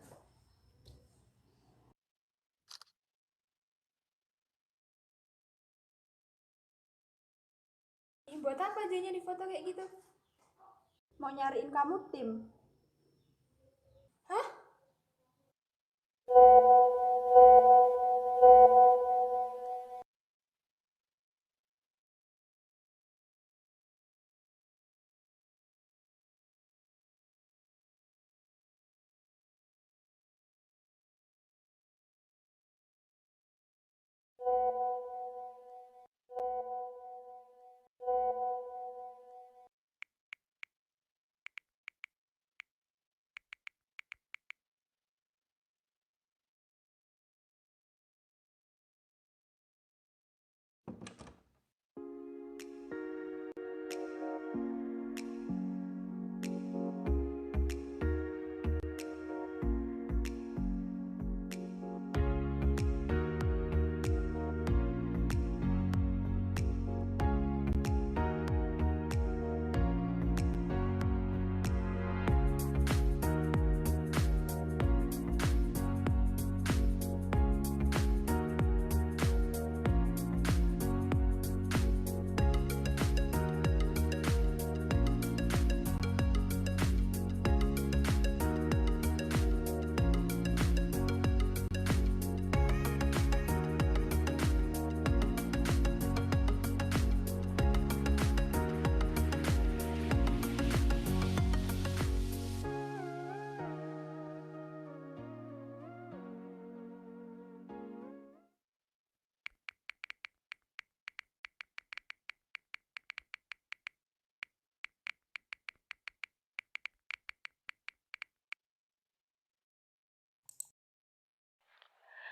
Buat apa jadinya di foto kayak gitu? Mau nyariin kamu tim. Hah?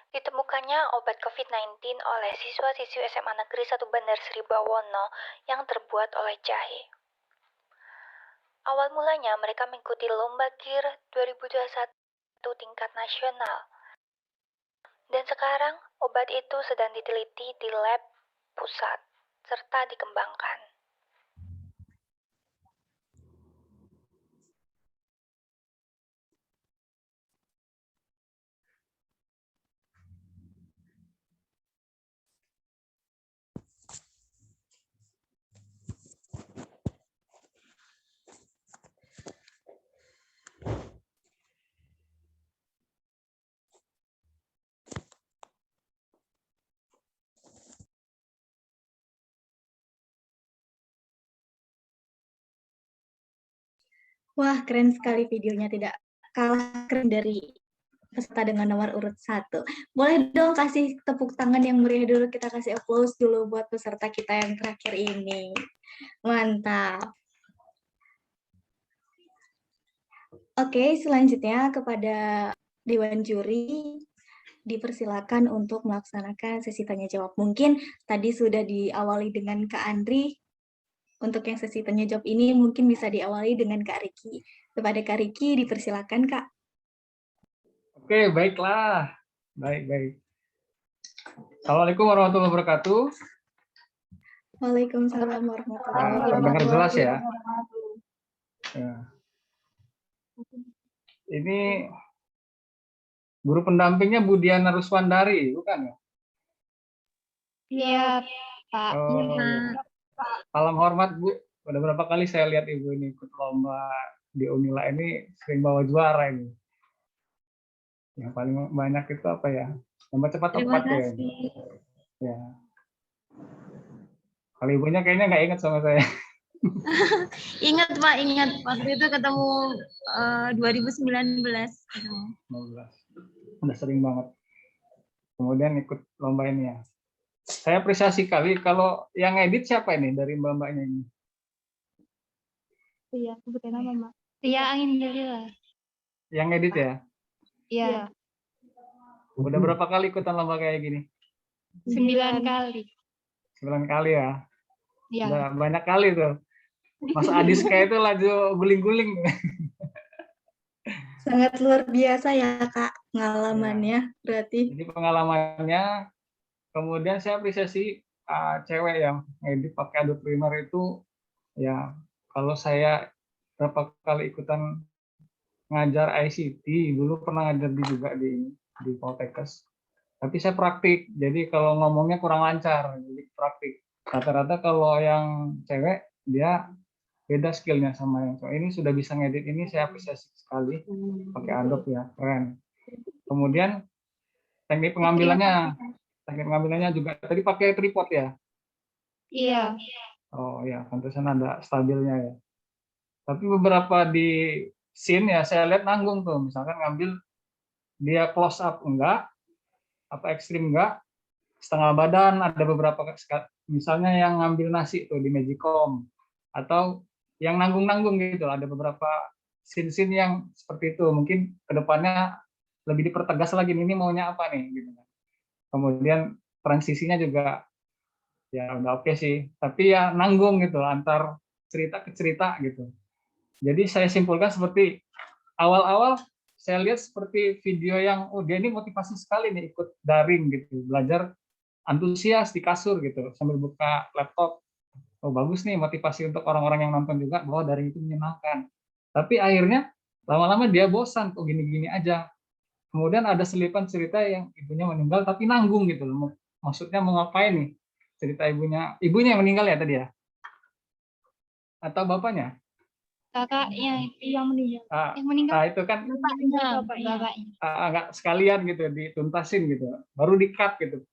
Ditemukannya obat COVID-19 oleh siswa-siswi SMA Negeri 1 Bandar Sri Bawono yang terbuat oleh jahe. Awal mulanya mereka mengikuti lomba KIR 2021 tingkat nasional. Dan sekarang obat itu sedang diteliti di lab pusat serta dikembangkan. Wah, keren sekali videonya, tidak kalah keren dari peserta dengan nomor urut 1. Boleh dong kasih tepuk tangan yang meriah dulu, kita kasih applause dulu buat peserta kita yang terakhir ini. Mantap. Oke, selanjutnya kepada Dewan Juri, dipersilakan untuk melaksanakan sesi tanya jawab. Mungkin tadi sudah diawali dengan Kak Andri. Untuk yang sesi tanya jawab ini mungkin bisa diawali dengan Kak Riki. Kepada Kak Riki, dipersilakan Kak. Oke, baiklah. Baik. Assalamualaikum warahmatullahi wabarakatuh. Waalaikumsalam warahmatullahi Nah, wabarakatuh. dengar jelas ya. Ya. Ini guru pendampingnya Budiana Ruswandari, bukan ya? Iya, Pak. Oh, iya. Salam hormat Bu. Udah berapa kali saya lihat Ibu ini ikut lomba di Unila ini sering bawa juara ini. Yang paling banyak itu apa ya? Lomba cepat Terima tepat ya. kasih. Ya. Kalau ibunya kayaknya nggak ingat sama saya. Ingat Pak, ingat. Waktu itu ketemu 2019. 15. Udah sering banget. Kemudian ikut lomba ini ya. Saya apresiasi kali kalau yang edit siapa ini dari mbak-mbaknya ini? Iya, sebutin nama, Mbak. Ria Angin Jalila. Yang edit ya? Iya, Udah berapa kali ikutan lomba kayak gini? 9 kali. 9 kali ya? Iya. Udah banyak kali tuh. Mas Adiska itu laju guling-guling. Sangat luar biasa ya Kak pengalamannya berarti. Jadi pengalamannya, kemudian saya apresiasi cewek yang ngedit pakai Adobe Premiere itu, ya kalau saya berapa kali ikutan ngajar ICT, dulu pernah ngajar juga di Poltekkes. Tapi saya praktik, jadi kalau ngomongnya kurang lancar, jadi praktik. Rata-rata kalau yang cewek, dia beda skillnya sama yang cowok. Ini sudah bisa ngedit ini, saya apresiasi sekali pakai Adobe ya, keren. Kemudian teknik pengambilannya juga tadi pakai tripod ya. Iya. Oh ya, pantesan ada stabilnya ya. Tapi beberapa di scene ya saya lihat nanggung tuh, misalkan ngambil dia close up enggak, apa ekstrim enggak, setengah badan ada beberapa, misalnya yang ngambil nasi tuh di Magicom, atau yang nanggung-nanggung gitu, ada beberapa scene-scene yang seperti itu. Mungkin kedepannya lebih dipertegas lagi, ini maunya apa nih gitu. Kemudian transisinya juga ya udah oke sih, tapi ya nanggung gitu antar cerita ke cerita gitu. Jadi saya simpulkan seperti awal-awal saya lihat seperti video yang dia ini motivasi sekali nih ikut daring gitu, belajar antusias di kasur gitu sambil buka laptop. Oh bagus nih, motivasi untuk orang-orang yang nonton juga bahwa daring itu menyenangkan. Tapi akhirnya lama-lama dia bosan, kok gini-gini aja. Kemudian ada selipan cerita yang ibunya meninggal tapi nanggung gitu loh. Maksudnya mau ngapain nih? Cerita ibunya yang meninggal ya tadi ya? Atau bapaknya? Kakaknya yang meninggal. Yang meninggal. Itu kan Bapaknya. Enggak sekalian gitu dituntasin gitu. Baru di-cut gitu.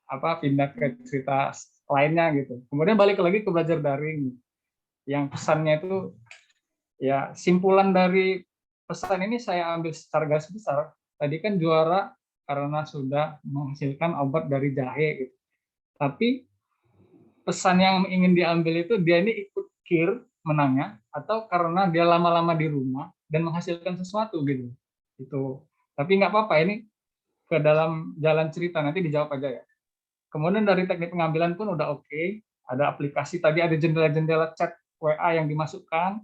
Apa pindah ke cerita lainnya gitu. Kemudian balik lagi ke belajar daring. Yang pesannya itu ya simpulan dari pesan ini saya ambil secara garis besar. Tadi kan juara karena sudah menghasilkan obat dari jahe gitu. Tapi pesan yang ingin diambil itu dia ini ikut KIR menangnya atau karena dia lama-lama di rumah dan menghasilkan sesuatu gitu. Itu. Tapi nggak apa-apa, ini ke dalam jalan cerita nanti dijawab aja ya. Kemudian dari teknik pengambilan pun udah oke. Ada aplikasi tadi, ada jendela-jendela chat WA yang dimasukkan.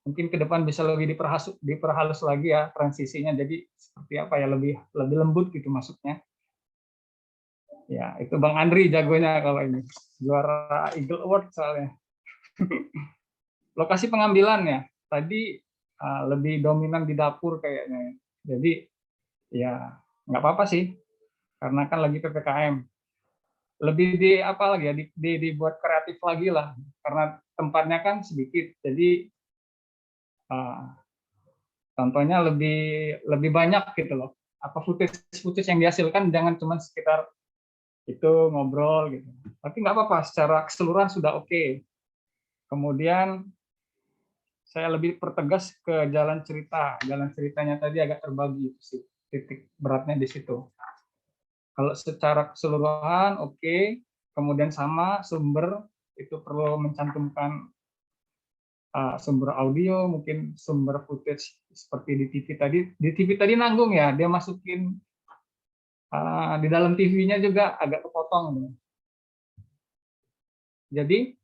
Mungkin ke depan bisa lebih diperhalus lagi ya transisinya, jadi seperti apa ya, lebih lembut gitu masuknya. Ya itu Bang Andri jagonya kalau ini, juara Eagle Award soalnya. Lokasi pengambilannya tadi lebih dominan di dapur kayaknya, jadi ya nggak apa-apa sih karena kan lagi PPKM. Lebih di apa lagi ya, dibuat kreatif lagi lah karena tempatnya kan sedikit, jadi contohnya lebih banyak gitu loh. Apa footage yang dihasilkan jangan cuma sekitar itu ngobrol gitu. Tapi nggak apa-apa, secara keseluruhan sudah oke. Kemudian saya lebih pertegas ke jalan cerita. Jalan ceritanya tadi agak terbagi sih, titik beratnya di situ. Kalau secara keseluruhan oke. Kemudian sama sumber itu perlu mencantumkan sumber audio, mungkin sumber footage seperti di TV tadi. Di TV tadi nanggung ya, dia masukin di dalam TV-nya juga agak kepotong. Jadi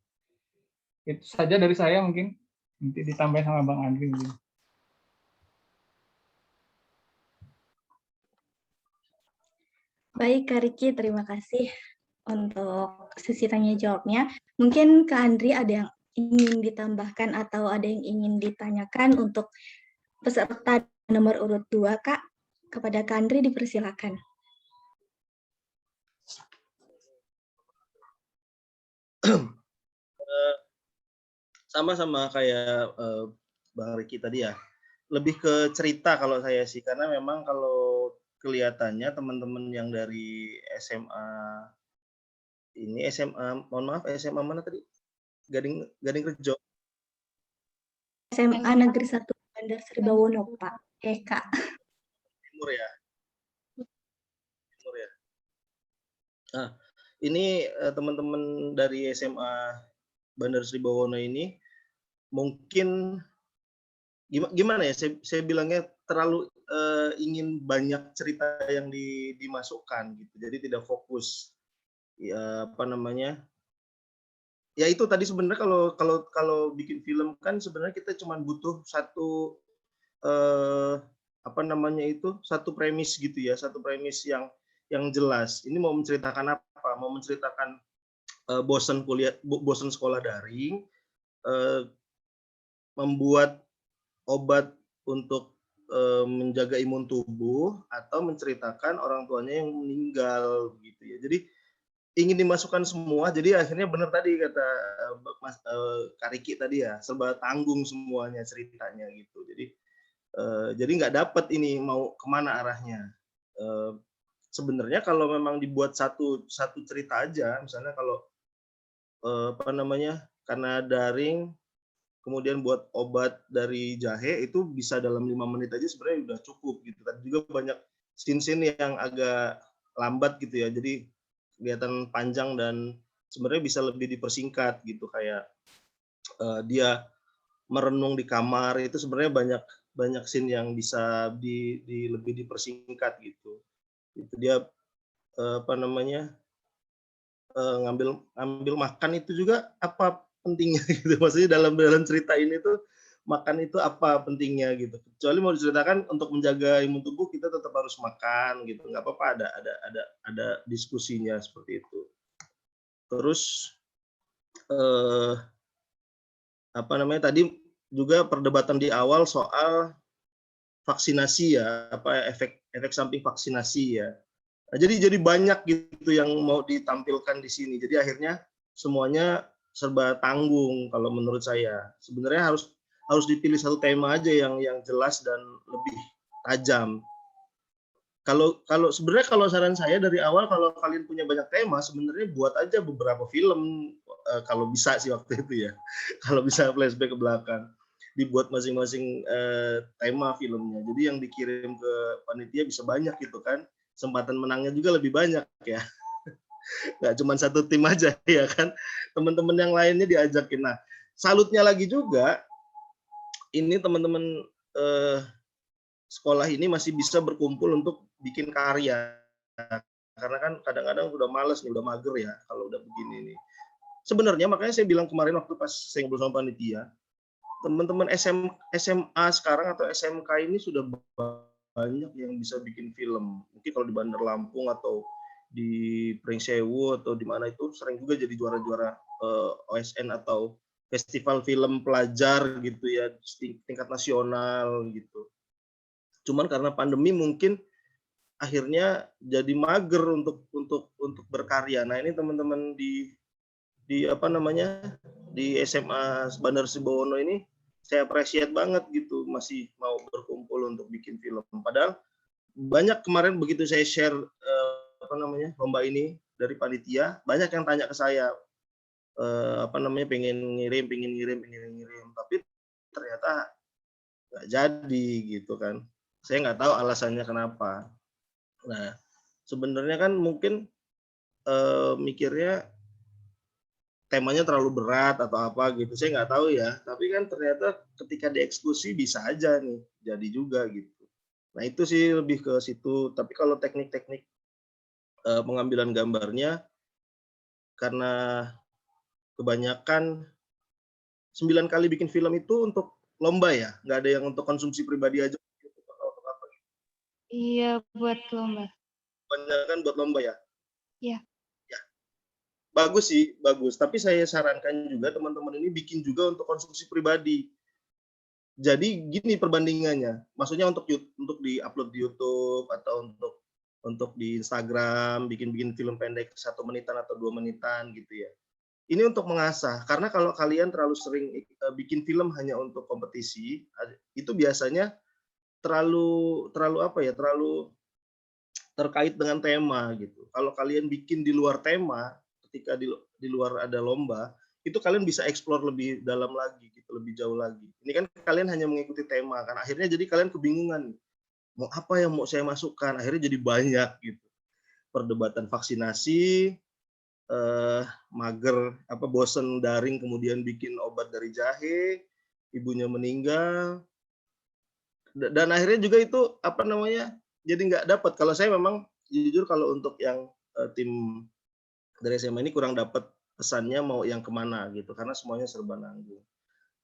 itu saja dari saya, mungkin nanti ditambahin sama Bang Andri. Baik, Kak Riki, terima kasih untuk sesi tanya jawabnya. Mungkin Kak Andri ada yang ingin ditambahkan atau ada yang ingin ditanyakan untuk peserta nomor urut 2, Kak. Kepada Kak Andri dipersilakan. Sama-sama kayak Bang Riki tadi ya. Lebih ke cerita kalau saya sih, karena memang kalau kelihatannya teman-teman yang dari SMA ini mohon maaf, SMA mana tadi? Gading Rejo. SMA Negeri 1 Bandar Sri Bawono, Pak. Kak. Timur ya. Nah, ini teman-teman dari SMA Bandar Sri Bawono ini mungkin gimana ya? Saya bilangnya terlalu ingin banyak cerita yang dimasukkan gitu. Jadi tidak fokus. Ya apa namanya? Ya itu tadi sebenarnya kalau bikin film kan sebenarnya kita cuma butuh satu apa namanya itu, satu premis gitu ya, satu premis yang jelas. Ini mau menceritakan apa? Mau menceritakan bosan sekolah daring, membuat obat untuk menjaga imun tubuh, atau menceritakan orang tuanya yang meninggal gitu ya. Jadi ingin dimasukkan semua, jadi akhirnya benar tadi kata Mas Kak Riki tadi ya, serba tanggung semuanya ceritanya gitu. Jadi nggak dapat ini mau kemana arahnya. Sebenarnya kalau memang dibuat satu cerita aja, misalnya kalau apa namanya, karena daring, kemudian buat obat dari jahe itu bisa dalam 5 menit aja sebenarnya udah cukup gitu. Tadi juga banyak scene-scene yang agak lambat gitu ya, jadi kelihatan panjang dan sebenarnya bisa lebih dipersingkat gitu, kayak dia merenung di kamar itu sebenarnya banyak scene yang bisa lebih dipersingkat gitu. Itu dia apa namanya, ngambil makan itu juga apa pentingnya gitu. Maksudnya dalam cerita ini tuh makan itu apa pentingnya gitu. Kecuali mau diceritakan untuk menjaga imun tubuh kita tetap harus makan gitu. Nggak apa-apa, ada diskusinya seperti itu. Terus apa namanya, tadi juga perdebatan di awal soal vaksinasi ya, apa efek samping vaksinasi ya. Nah, jadi banyak gitu yang mau ditampilkan di sini. Jadi akhirnya semuanya serba tanggung kalau menurut saya. Sebenarnya harus dipilih satu tema aja yang jelas dan lebih tajam. Kalau sebenarnya kalau saran saya dari awal, kalau kalian punya banyak tema, sebenarnya buat aja beberapa film kalau bisa sih waktu itu ya. Kalau bisa flashback ke belakang, dibuat masing-masing tema filmnya. Jadi yang dikirim ke panitia bisa banyak gitu kan. Kesempatan menangnya juga lebih banyak ya. Nggak cuma satu tim aja ya kan. Teman-teman yang lainnya diajakin. Nah, salutnya lagi juga, ini teman-teman sekolah ini masih bisa berkumpul untuk bikin karya. Karena kan kadang-kadang udah males nih, udah mager ya kalau udah begini nih. Sebenarnya makanya saya bilang kemarin waktu pas saya ngobrol sama panitia, teman-teman SMA sekarang atau SMK ini sudah banyak yang bisa bikin film. Mungkin kalau di Bandar Lampung atau di Pringsewu atau di mana itu sering juga jadi juara-juara OSN atau festival film pelajar gitu ya, tingkat nasional gitu. Cuman karena pandemi mungkin akhirnya jadi mager untuk berkarya. Nah, ini teman-teman di apa namanya, di SMA Bandar Sri Bawono ini saya appreciate banget gitu, masih mau berkumpul untuk bikin film. Padahal banyak kemarin begitu saya share apa namanya, lomba ini dari panitia, banyak yang tanya ke saya apa namanya, pengen ngirim. Tapi ternyata nggak jadi gitu kan. Saya nggak tahu alasannya kenapa. Nah, sebenarnya kan mungkin mikirnya temanya terlalu berat atau apa gitu, saya nggak tahu ya. Tapi kan ternyata ketika dieksekusi bisa aja nih jadi juga gitu. Nah itu sih lebih ke situ. Tapi kalau teknik-teknik pengambilan gambarnya, karena kebanyakan 9 kali bikin film itu untuk lomba ya, nggak ada yang untuk konsumsi pribadi aja. Iya, buat lomba. Kebanyakan buat lomba ya. Iya. Ya, bagus sih, bagus. Tapi saya sarankan juga teman-teman ini bikin juga untuk konsumsi pribadi. Jadi gini perbandingannya, maksudnya untuk di-upload di YouTube atau untuk di Instagram, bikin film pendek 1 menitan atau 2 menitan gitu ya. Ini untuk mengasah, karena kalau kalian terlalu sering bikin film hanya untuk kompetisi, itu biasanya terlalu apa ya, terlalu terkait dengan tema gitu. Kalau kalian bikin di luar tema, ketika di luar ada lomba, itu kalian bisa explore lebih dalam lagi gitu, lebih jauh lagi. Ini kan kalian hanya mengikuti tema kan, akhirnya jadi kalian kebingungan, mau apa yang mau saya masukkan, akhirnya jadi banyak gitu. Perdebatan vaksinasi, mager, bosen daring kemudian bikin obat dari jahe, ibunya meninggal, dan akhirnya juga itu jadi nggak dapat. Kalau saya memang jujur kalau untuk yang tim dari SMA ini kurang dapat pesannya mau yang kemana gitu, karena semuanya serba nanggung.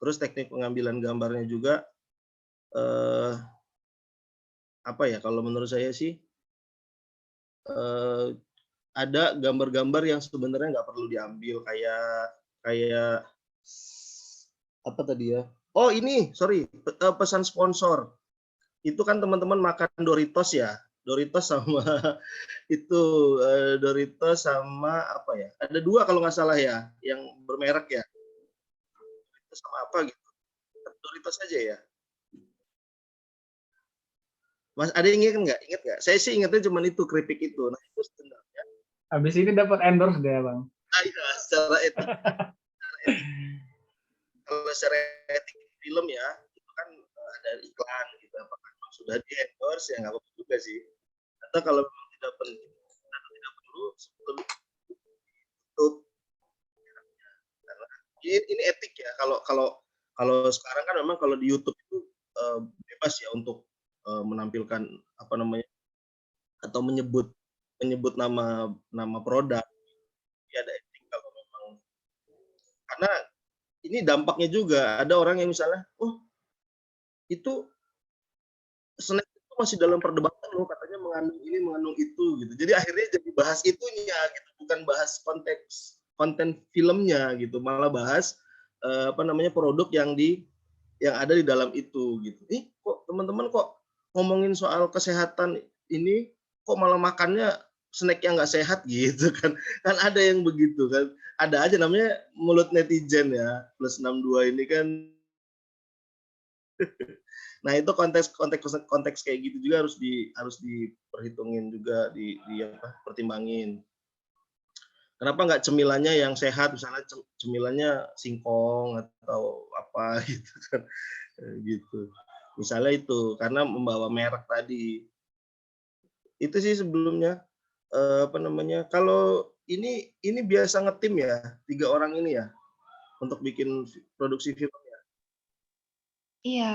Terus teknik pengambilan gambarnya juga kalau menurut saya sih ada gambar-gambar yang sebenarnya nggak perlu diambil, kayak apa tadi ya? Oh ini, sorry, pesan sponsor. Itu kan teman-teman makan Doritos ya, Doritos sama itu Doritos sama apa ya? Ada 2 kalau nggak salah ya, yang bermerek ya. Doritos sama apa gitu? Doritos aja ya. Mas, ada yang ingat nggak? Saya sih ingatnya cuma itu, keripik itu. Nah itu sebenarnya. Habis ini dapat endorse deh bang. Iya, secara etik. Kalau secara etik film ya, itu kan ada iklan gitu. Apakah sudah di endorse ya nggak apa-apa juga sih. Atau kalau memang tidak penting atau tidak perlu, sebetulnya tutup. Karena ini etik ya. Kalau sekarang kan memang kalau di YouTube itu bebas ya untuk menampilkan atau menyebut nama produk. Jadi ada etik kalau memang, karena ini dampaknya juga ada orang yang misalnya, itu snack itu masih dalam perdebatan loh, katanya mengandung ini mengandung itu gitu. Jadi akhirnya jadi bahas itunya gitu, bukan bahas konten filmnya gitu, malah bahas produk yang ada di dalam itu gitu. Kok teman-teman kok ngomongin soal kesehatan ini, kok malah makannya snack yang nggak sehat gitu kan. Kan ada yang begitu kan. Ada aja namanya mulut netizen ya, +62 ini kan. Nah itu konteks kayak gitu juga harus diperhitungin juga, pertimbangin. Kenapa nggak cemilannya yang sehat, misalnya cemilannya singkong atau apa gitu kan, gitu. Misalnya itu karena membawa merek tadi. Itu sih sebelumnya kalau ini biasa ngetim ya, 3 orang ini ya untuk bikin produksi film ya. Iya.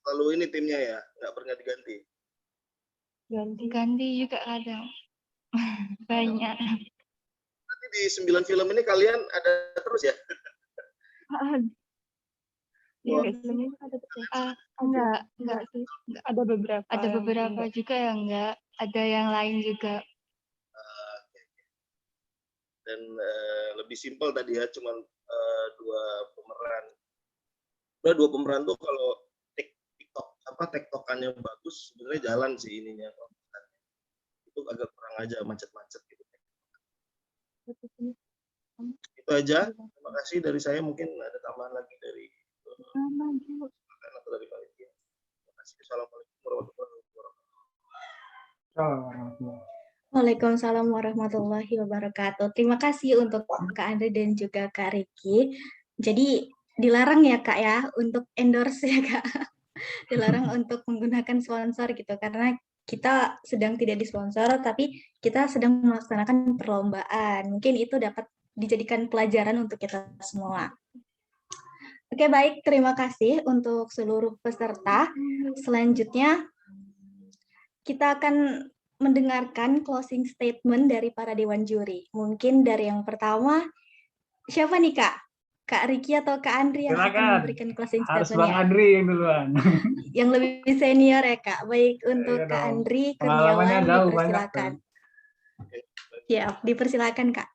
Lalu ini timnya ya, nggak pernah diganti. Ganti juga kadang. Banyak. Berarti di 9 film ini kalian ada terus ya? Enggak sih. Ada beberapa. Ada beberapa juga yang enggak, ada yang lain juga. Dan lebih simpel tadi ya, cuman 2 pemeran. Udah 2 pemeran tuh kalau tektokannya bagus, sebenarnya jalan sih ininya. Itu agak kurang aja, macet-macet gitu. Itu aja. Terima kasih dari saya. Mungkin ada tambahan lagi dari atau dari panitia. Terima kasih. Assalamualaikum warahmatullahi wabarakatuh. Waalaikumsalam warahmatullahi wabarakatuh. Terima kasih untuk Kak Andre dan juga Kak Riki. Jadi dilarang ya Kak ya untuk endorse ya Kak. Dilarang untuk menggunakan sponsor gitu karena kita sedang tidak disponsor tapi kita sedang melaksanakan perlombaan. Mungkin itu dapat dijadikan pelajaran untuk kita semua. Oke, baik, terima kasih untuk seluruh peserta. Selanjutnya kita akan mendengarkan closing statement dari para dewan juri. Mungkin dari yang pertama, siapa nih Kak? Kak Riki atau Kak Andri yang akan Silakan. memberikan closing Harus Bang statement-nya? Andri yang duluan. Yang lebih senior ya Kak. Baik, untuk Iya Kak dong. Andri Pengalamannya Kurniawan jauh banyak dipersilakan. tuh. Siap, dipersilakan Kak.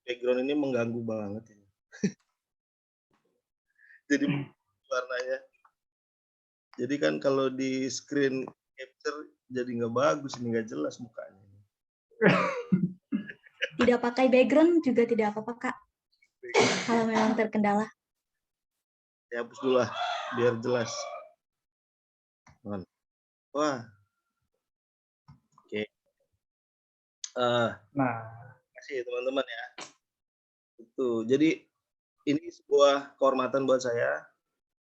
Background ini mengganggu banget ini. Jadi warnanya. Jadi kan kalau di screen capture jadi nggak bagus, ini nggak jelas mukanya. Tidak pakai background juga tidak apa-apa Kak. Kalau memang terkendala. Ya hapus dulu lah, biar jelas. Wah. Oke. Nah, Terima kasih teman-teman ya. Itu. Jadi ini sebuah kehormatan buat saya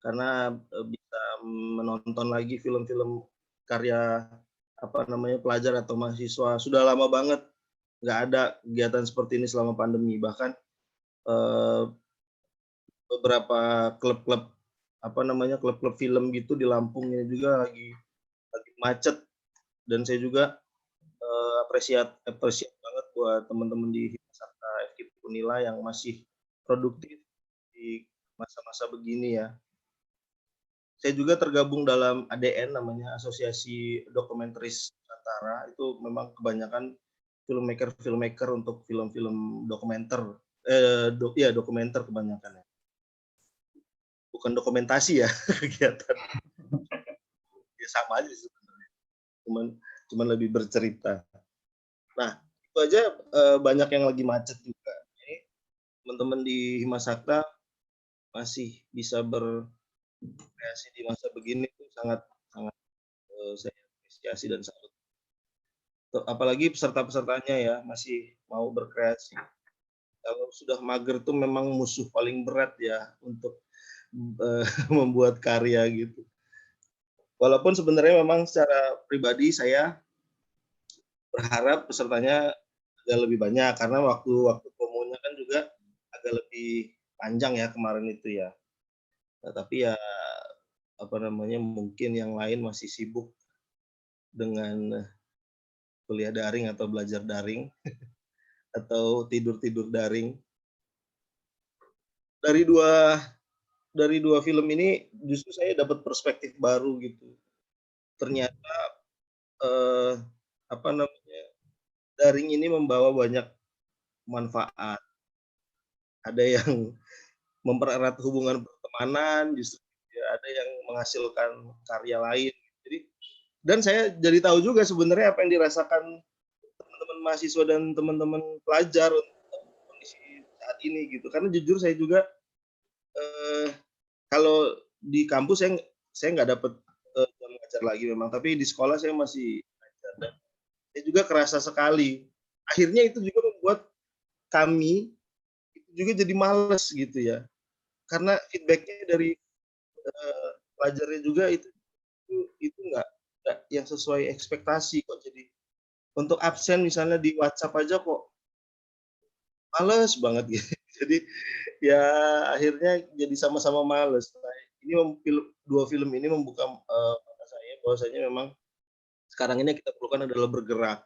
karena bisa menonton lagi film-film karya pelajar atau mahasiswa. Sudah lama banget nggak ada kegiatan seperti ini selama pandemi. Bahkan beberapa klub-klub klub-klub film gitu di Lampung ini juga lagi macet, dan saya juga apresiat banget buat teman-teman di Himasakta FKIP Unila yang masih produktif di masa-masa begini ya. Saya juga tergabung dalam ADN, namanya Asosiasi Dokumentaris Nusantara. Itu memang kebanyakan filmmaker untuk film-film dokumenter, dokumenter kebanyakan ya. Bukan dokumentasi ya kegiatan. Ya sama aja sebenarnya. Cuman lebih bercerita. Nah, itu aja banyak yang lagi macet juga. Jadi teman-teman di Himasakta masih bisa berkreasi di masa begini itu sangat saya apresiasi dan salut. Apalagi peserta-pesertanya ya masih mau berkreasi. Kalau sudah mager tuh memang musuh paling berat ya untuk membuat karya gitu. Walaupun sebenarnya memang secara pribadi saya berharap pesertanya agak lebih banyak karena waktu promonya kan juga agak lebih panjang ya kemarin itu ya. Nah, tapi ya mungkin yang lain masih sibuk dengan kuliah daring atau belajar daring atau tidur daring. Dari dua film ini justru saya dapat perspektif baru gitu. Ternyata daring ini membawa banyak manfaat. Ada yang mempererat hubungan pertemanan, justru ada yang menghasilkan karya lain. Jadi, dan saya jadi tahu juga sebenarnya apa yang dirasakan teman-teman mahasiswa dan teman-teman pelajar untuk kondisi saat ini gitu. Karena jujur saya juga kalau di kampus saya nggak dapat jam ngajar lagi memang, tapi di sekolah saya masih ngajar dan saya juga kerasa sekali. Akhirnya itu juga membuat kami itu juga jadi males gitu ya. Karena feedback-nya dari pelajarnya juga itu nggak yang sesuai ekspektasi kok. Jadi untuk absen misalnya di WhatsApp aja kok males banget gitu. Jadi ya akhirnya jadi sama-sama males. Nah, ini dua film ini membuka mata saya bahwasanya memang sekarang ini kita perlukan adalah bergerak.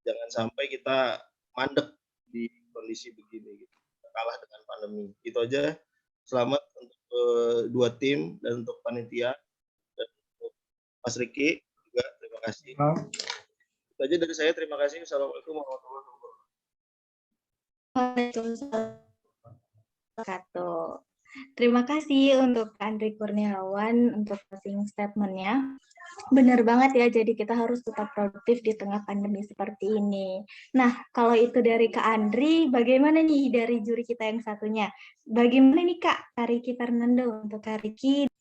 Jangan sampai kita mandek di kondisi begini gitu. Kalah dengan pandemi. Itu aja. Selamat untuk dua tim dan untuk panitia dan untuk Mas Riki juga terima kasih. Itu aja dari saya, terima kasih. Assalamualaikum warahmatullahi wabarakatuh. Waalaikumsalam. Terima kasih untuk Andri Kurniawan untuk closing statement-nya. Benar banget ya, jadi kita harus tetap produktif di tengah pandemi seperti ini. Nah, kalau itu dari Kak Andri, bagaimana nih dari juri kita yang satunya? Bagaimana nih Kak Riki Fernando untuk Kak Riki?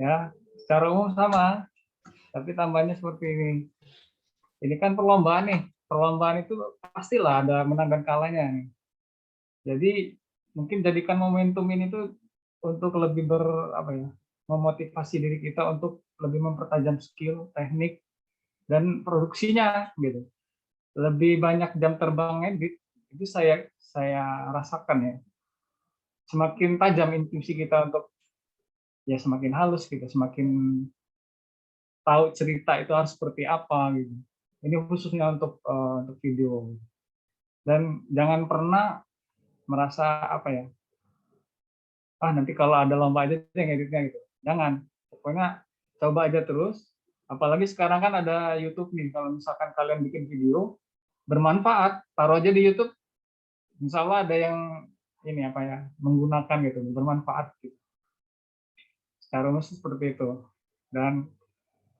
Ya, secara umum sama, tapi tambahnya seperti ini. Ini kan perlombaan nih, perlombaan itu pastilah ada menang dan kalahnya. Jadi mungkin jadikan momentum ini tuh untuk lebih memotivasi diri kita untuk lebih mempertajam skill, teknik, dan produksinya gitu. Lebih banyak jam terbangnya itu saya rasakan ya. Semakin tajam intuisi kita untuk ya semakin halus gitu, semakin tahu cerita itu harus seperti apa gitu. Ini khususnya untuk video. Dan jangan pernah merasa nanti kalau ada lomba aja yang editnya gitu. Jangan. Pokoknya coba aja terus. Apalagi sekarang kan ada YouTube nih. Kalau misalkan kalian bikin video bermanfaat, taruh aja di YouTube. Insya Allah ada yang menggunakan gitu, bermanfaat gitu. Secara umum seperti itu. Dan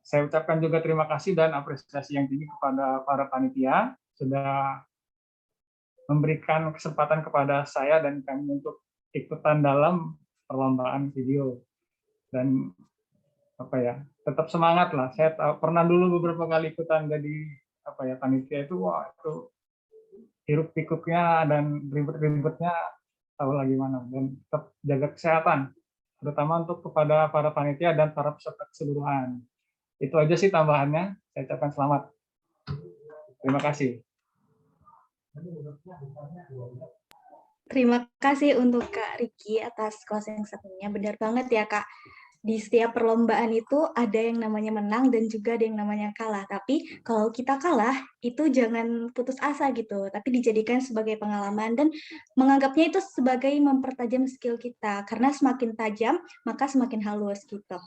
saya ucapkan juga terima kasih dan apresiasi yang tinggi kepada para panitia sudah memberikan kesempatan kepada saya dan kami untuk ikutan dalam perlombaan video. Dan tetap semangat lah. Saya pernah dulu beberapa kali ikutan jadi panitia itu, wah itu hiruk pikuknya dan ribet-ribetnya tahu lah gimana. Dan tetap jaga kesehatan, terutama untuk kepada para panitia dan para peserta keseluruhan. Itu aja sih tambahannya. Saya ucapkan selamat. Terima kasih. Terima kasih untuk Kak Riki atas closing statement-nya. Benar banget ya Kak. Di setiap perlombaan itu ada yang namanya menang dan juga ada yang namanya kalah. Tapi kalau kita kalah, itu jangan putus asa gitu. Tapi dijadikan sebagai pengalaman dan menganggapnya itu sebagai mempertajam skill kita. Karena semakin tajam, maka semakin halus gitu.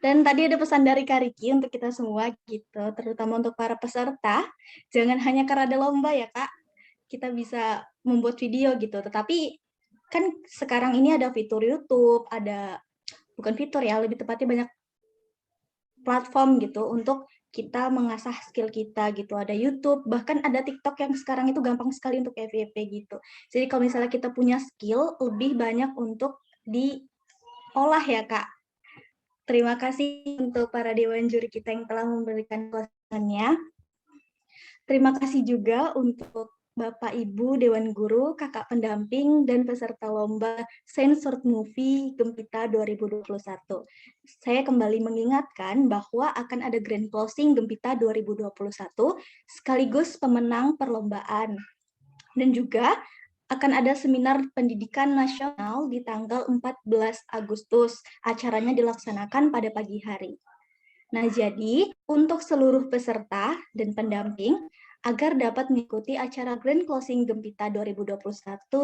Dan tadi ada pesan dari Kak Riki untuk kita semua gitu, terutama untuk para peserta. Jangan hanya karena ada lomba ya Kak, kita bisa membuat video gitu. Tetapi kan sekarang ini ada fitur YouTube, bukan fitur ya, lebih tepatnya banyak platform gitu untuk kita mengasah skill kita gitu. Ada YouTube, bahkan ada TikTok yang sekarang itu gampang sekali untuk FYP gitu. Jadi kalau misalnya kita punya skill, lebih banyak untuk diolah ya Kak. Terima kasih untuk para dewan juri kita yang telah memberikan kelasannya. Terima kasih juga untuk Bapak Ibu Dewan Guru, kakak pendamping, dan peserta lomba Short Movie Gempita 2021. Saya kembali mengingatkan bahwa akan ada grand closing Gempita 2021 sekaligus pemenang perlombaan. Dan juga akan ada seminar pendidikan nasional di tanggal 14 Agustus. Acaranya dilaksanakan pada pagi hari. Nah, jadi untuk seluruh peserta dan pendamping, agar dapat mengikuti acara Grand Closing Gempita 2021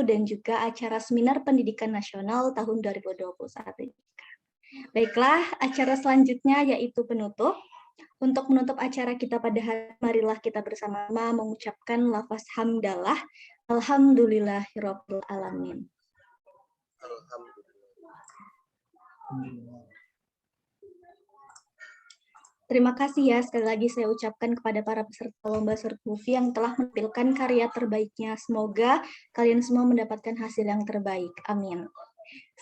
dan juga acara Seminar Pendidikan Nasional tahun 2021. Baiklah, acara selanjutnya yaitu penutup. Untuk menutup acara kita pada hari, marilah kita bersama-sama mengucapkan lafaz hamdalah. Alhamdulillahirabbil alamin. Terima kasih ya, sekali lagi saya ucapkan kepada para peserta lomba Short Movie yang telah menampilkan karya terbaiknya. Semoga kalian semua mendapatkan hasil yang terbaik. Amin.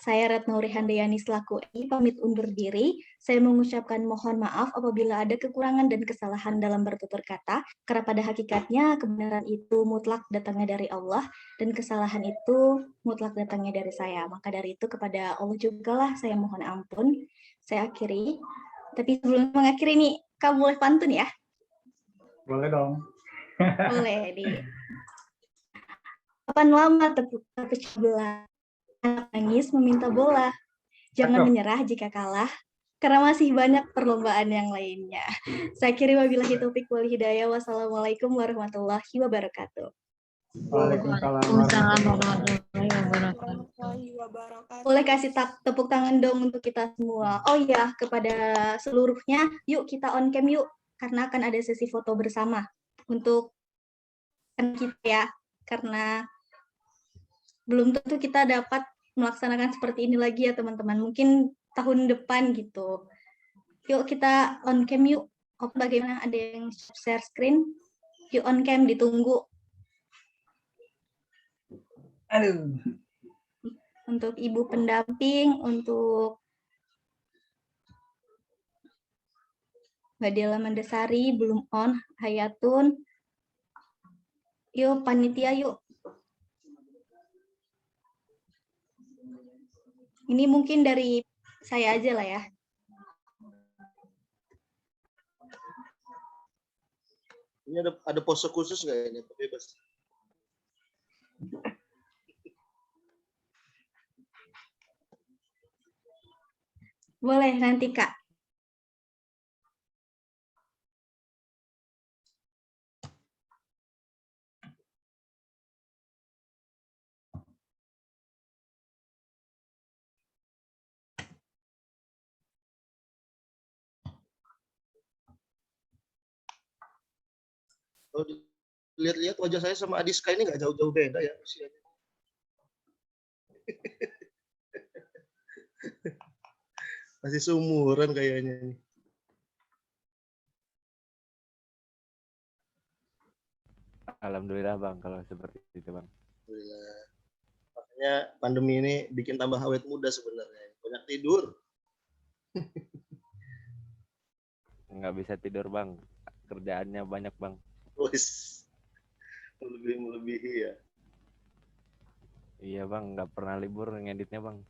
Saya Retno Handayani selaku pamit undur diri. Saya mengucapkan mohon maaf apabila ada kekurangan dan kesalahan dalam bertutur kata, karena pada hakikatnya kebenaran itu mutlak datangnya dari Allah, dan kesalahan itu mutlak datangnya dari saya. Maka dari itu kepada Allah juga lah saya mohon ampun. Saya akhiri. Tapi sebelum mengakhiri nih, kamu boleh pantun ya? Boleh dong. Boleh, di. Kapan lama terpecah belah, anak nangis meminta bola. Jangan menyerah jika kalah, karena masih banyak perlombaan yang lainnya. Saya akhiri wabillahi taufiq wal hidayah. Wassalamualaikum warahmatullahi wabarakatuh. Waalaikumsalam warahmatullahi wabarakatuh. Boleh kasih tepuk tangan dong untuk kita semua. Oh iya, kepada seluruhnya, yuk kita on cam yuk, karena akan ada sesi foto bersama untuk kita ya, karena belum tentu kita dapat melaksanakan seperti ini lagi ya teman-teman. Mungkin tahun depan gitu. Yuk kita on cam yuk. Oh, bagaimana, ada yang share screen? Yuk on cam, ditunggu. Aduh. Untuk ibu pendamping, untuk Mbak Dela Mandasari belum on, Hayatun, Yuk, panitia yuk. Ini mungkin dari saya aja lah ya. Ini ada pose khusus nggak ini? Bebas. Boleh nanti, Kak. Kalau lihat-lihat wajah saya sama Adiska ini nggak jauh-jauh beda ya usianya. Masih seumuran kayaknya ini. Alhamdulillah Bang kalau seperti itu Bang. Alhamdulillah. Makanya pandemi ini bikin tambah awet muda sebenarnya. Banyak tidur. Nggak bisa tidur Bang. Kerjaannya banyak Bang. Wis. Melebihi ya. Iya Bang, nggak pernah libur ngeditnya Bang.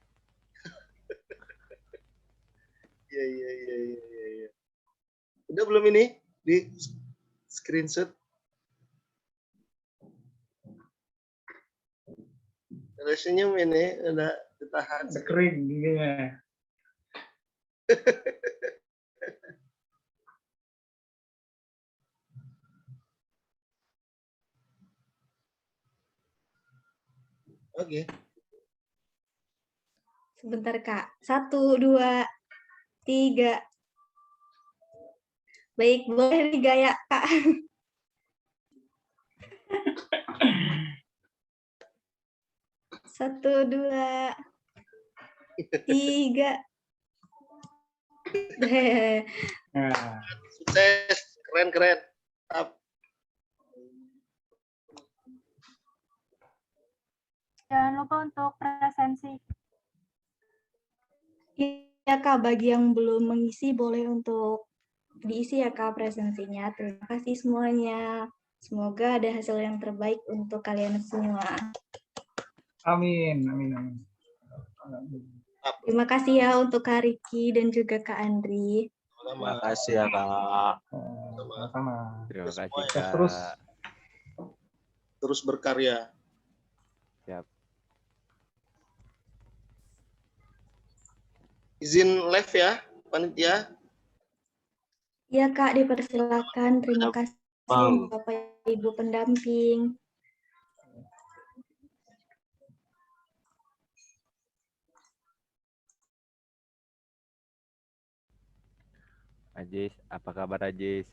Iya. Udah belum ini di screenshot? Ada senyum ini, udah ditahan. Kering giginya. Oke. Sebentar, Kak. 1, 2, 3. Baik, boleh digaya, Kak. Satu, 2, 3. Sukses, keren. Up. Jangan lupa untuk presensi. Iya, Kak. Bagi yang belum mengisi, boleh untuk diisi ya, Kak, presensinya. Terima kasih semuanya. Semoga ada hasil yang terbaik untuk kalian semua. Amin. Terima kasih ya untuk Kak Riki dan juga Kak Andri. Terima kasih ya Kak. Sama-sama. Terima kasih Semuanya. Kak. Terus berkarya. Siap. Izin live ya, panitia. Iya, Kak, dipersilakan. Terima kasih Bapak Ibu pendamping. Ajis, apa kabar Ajis?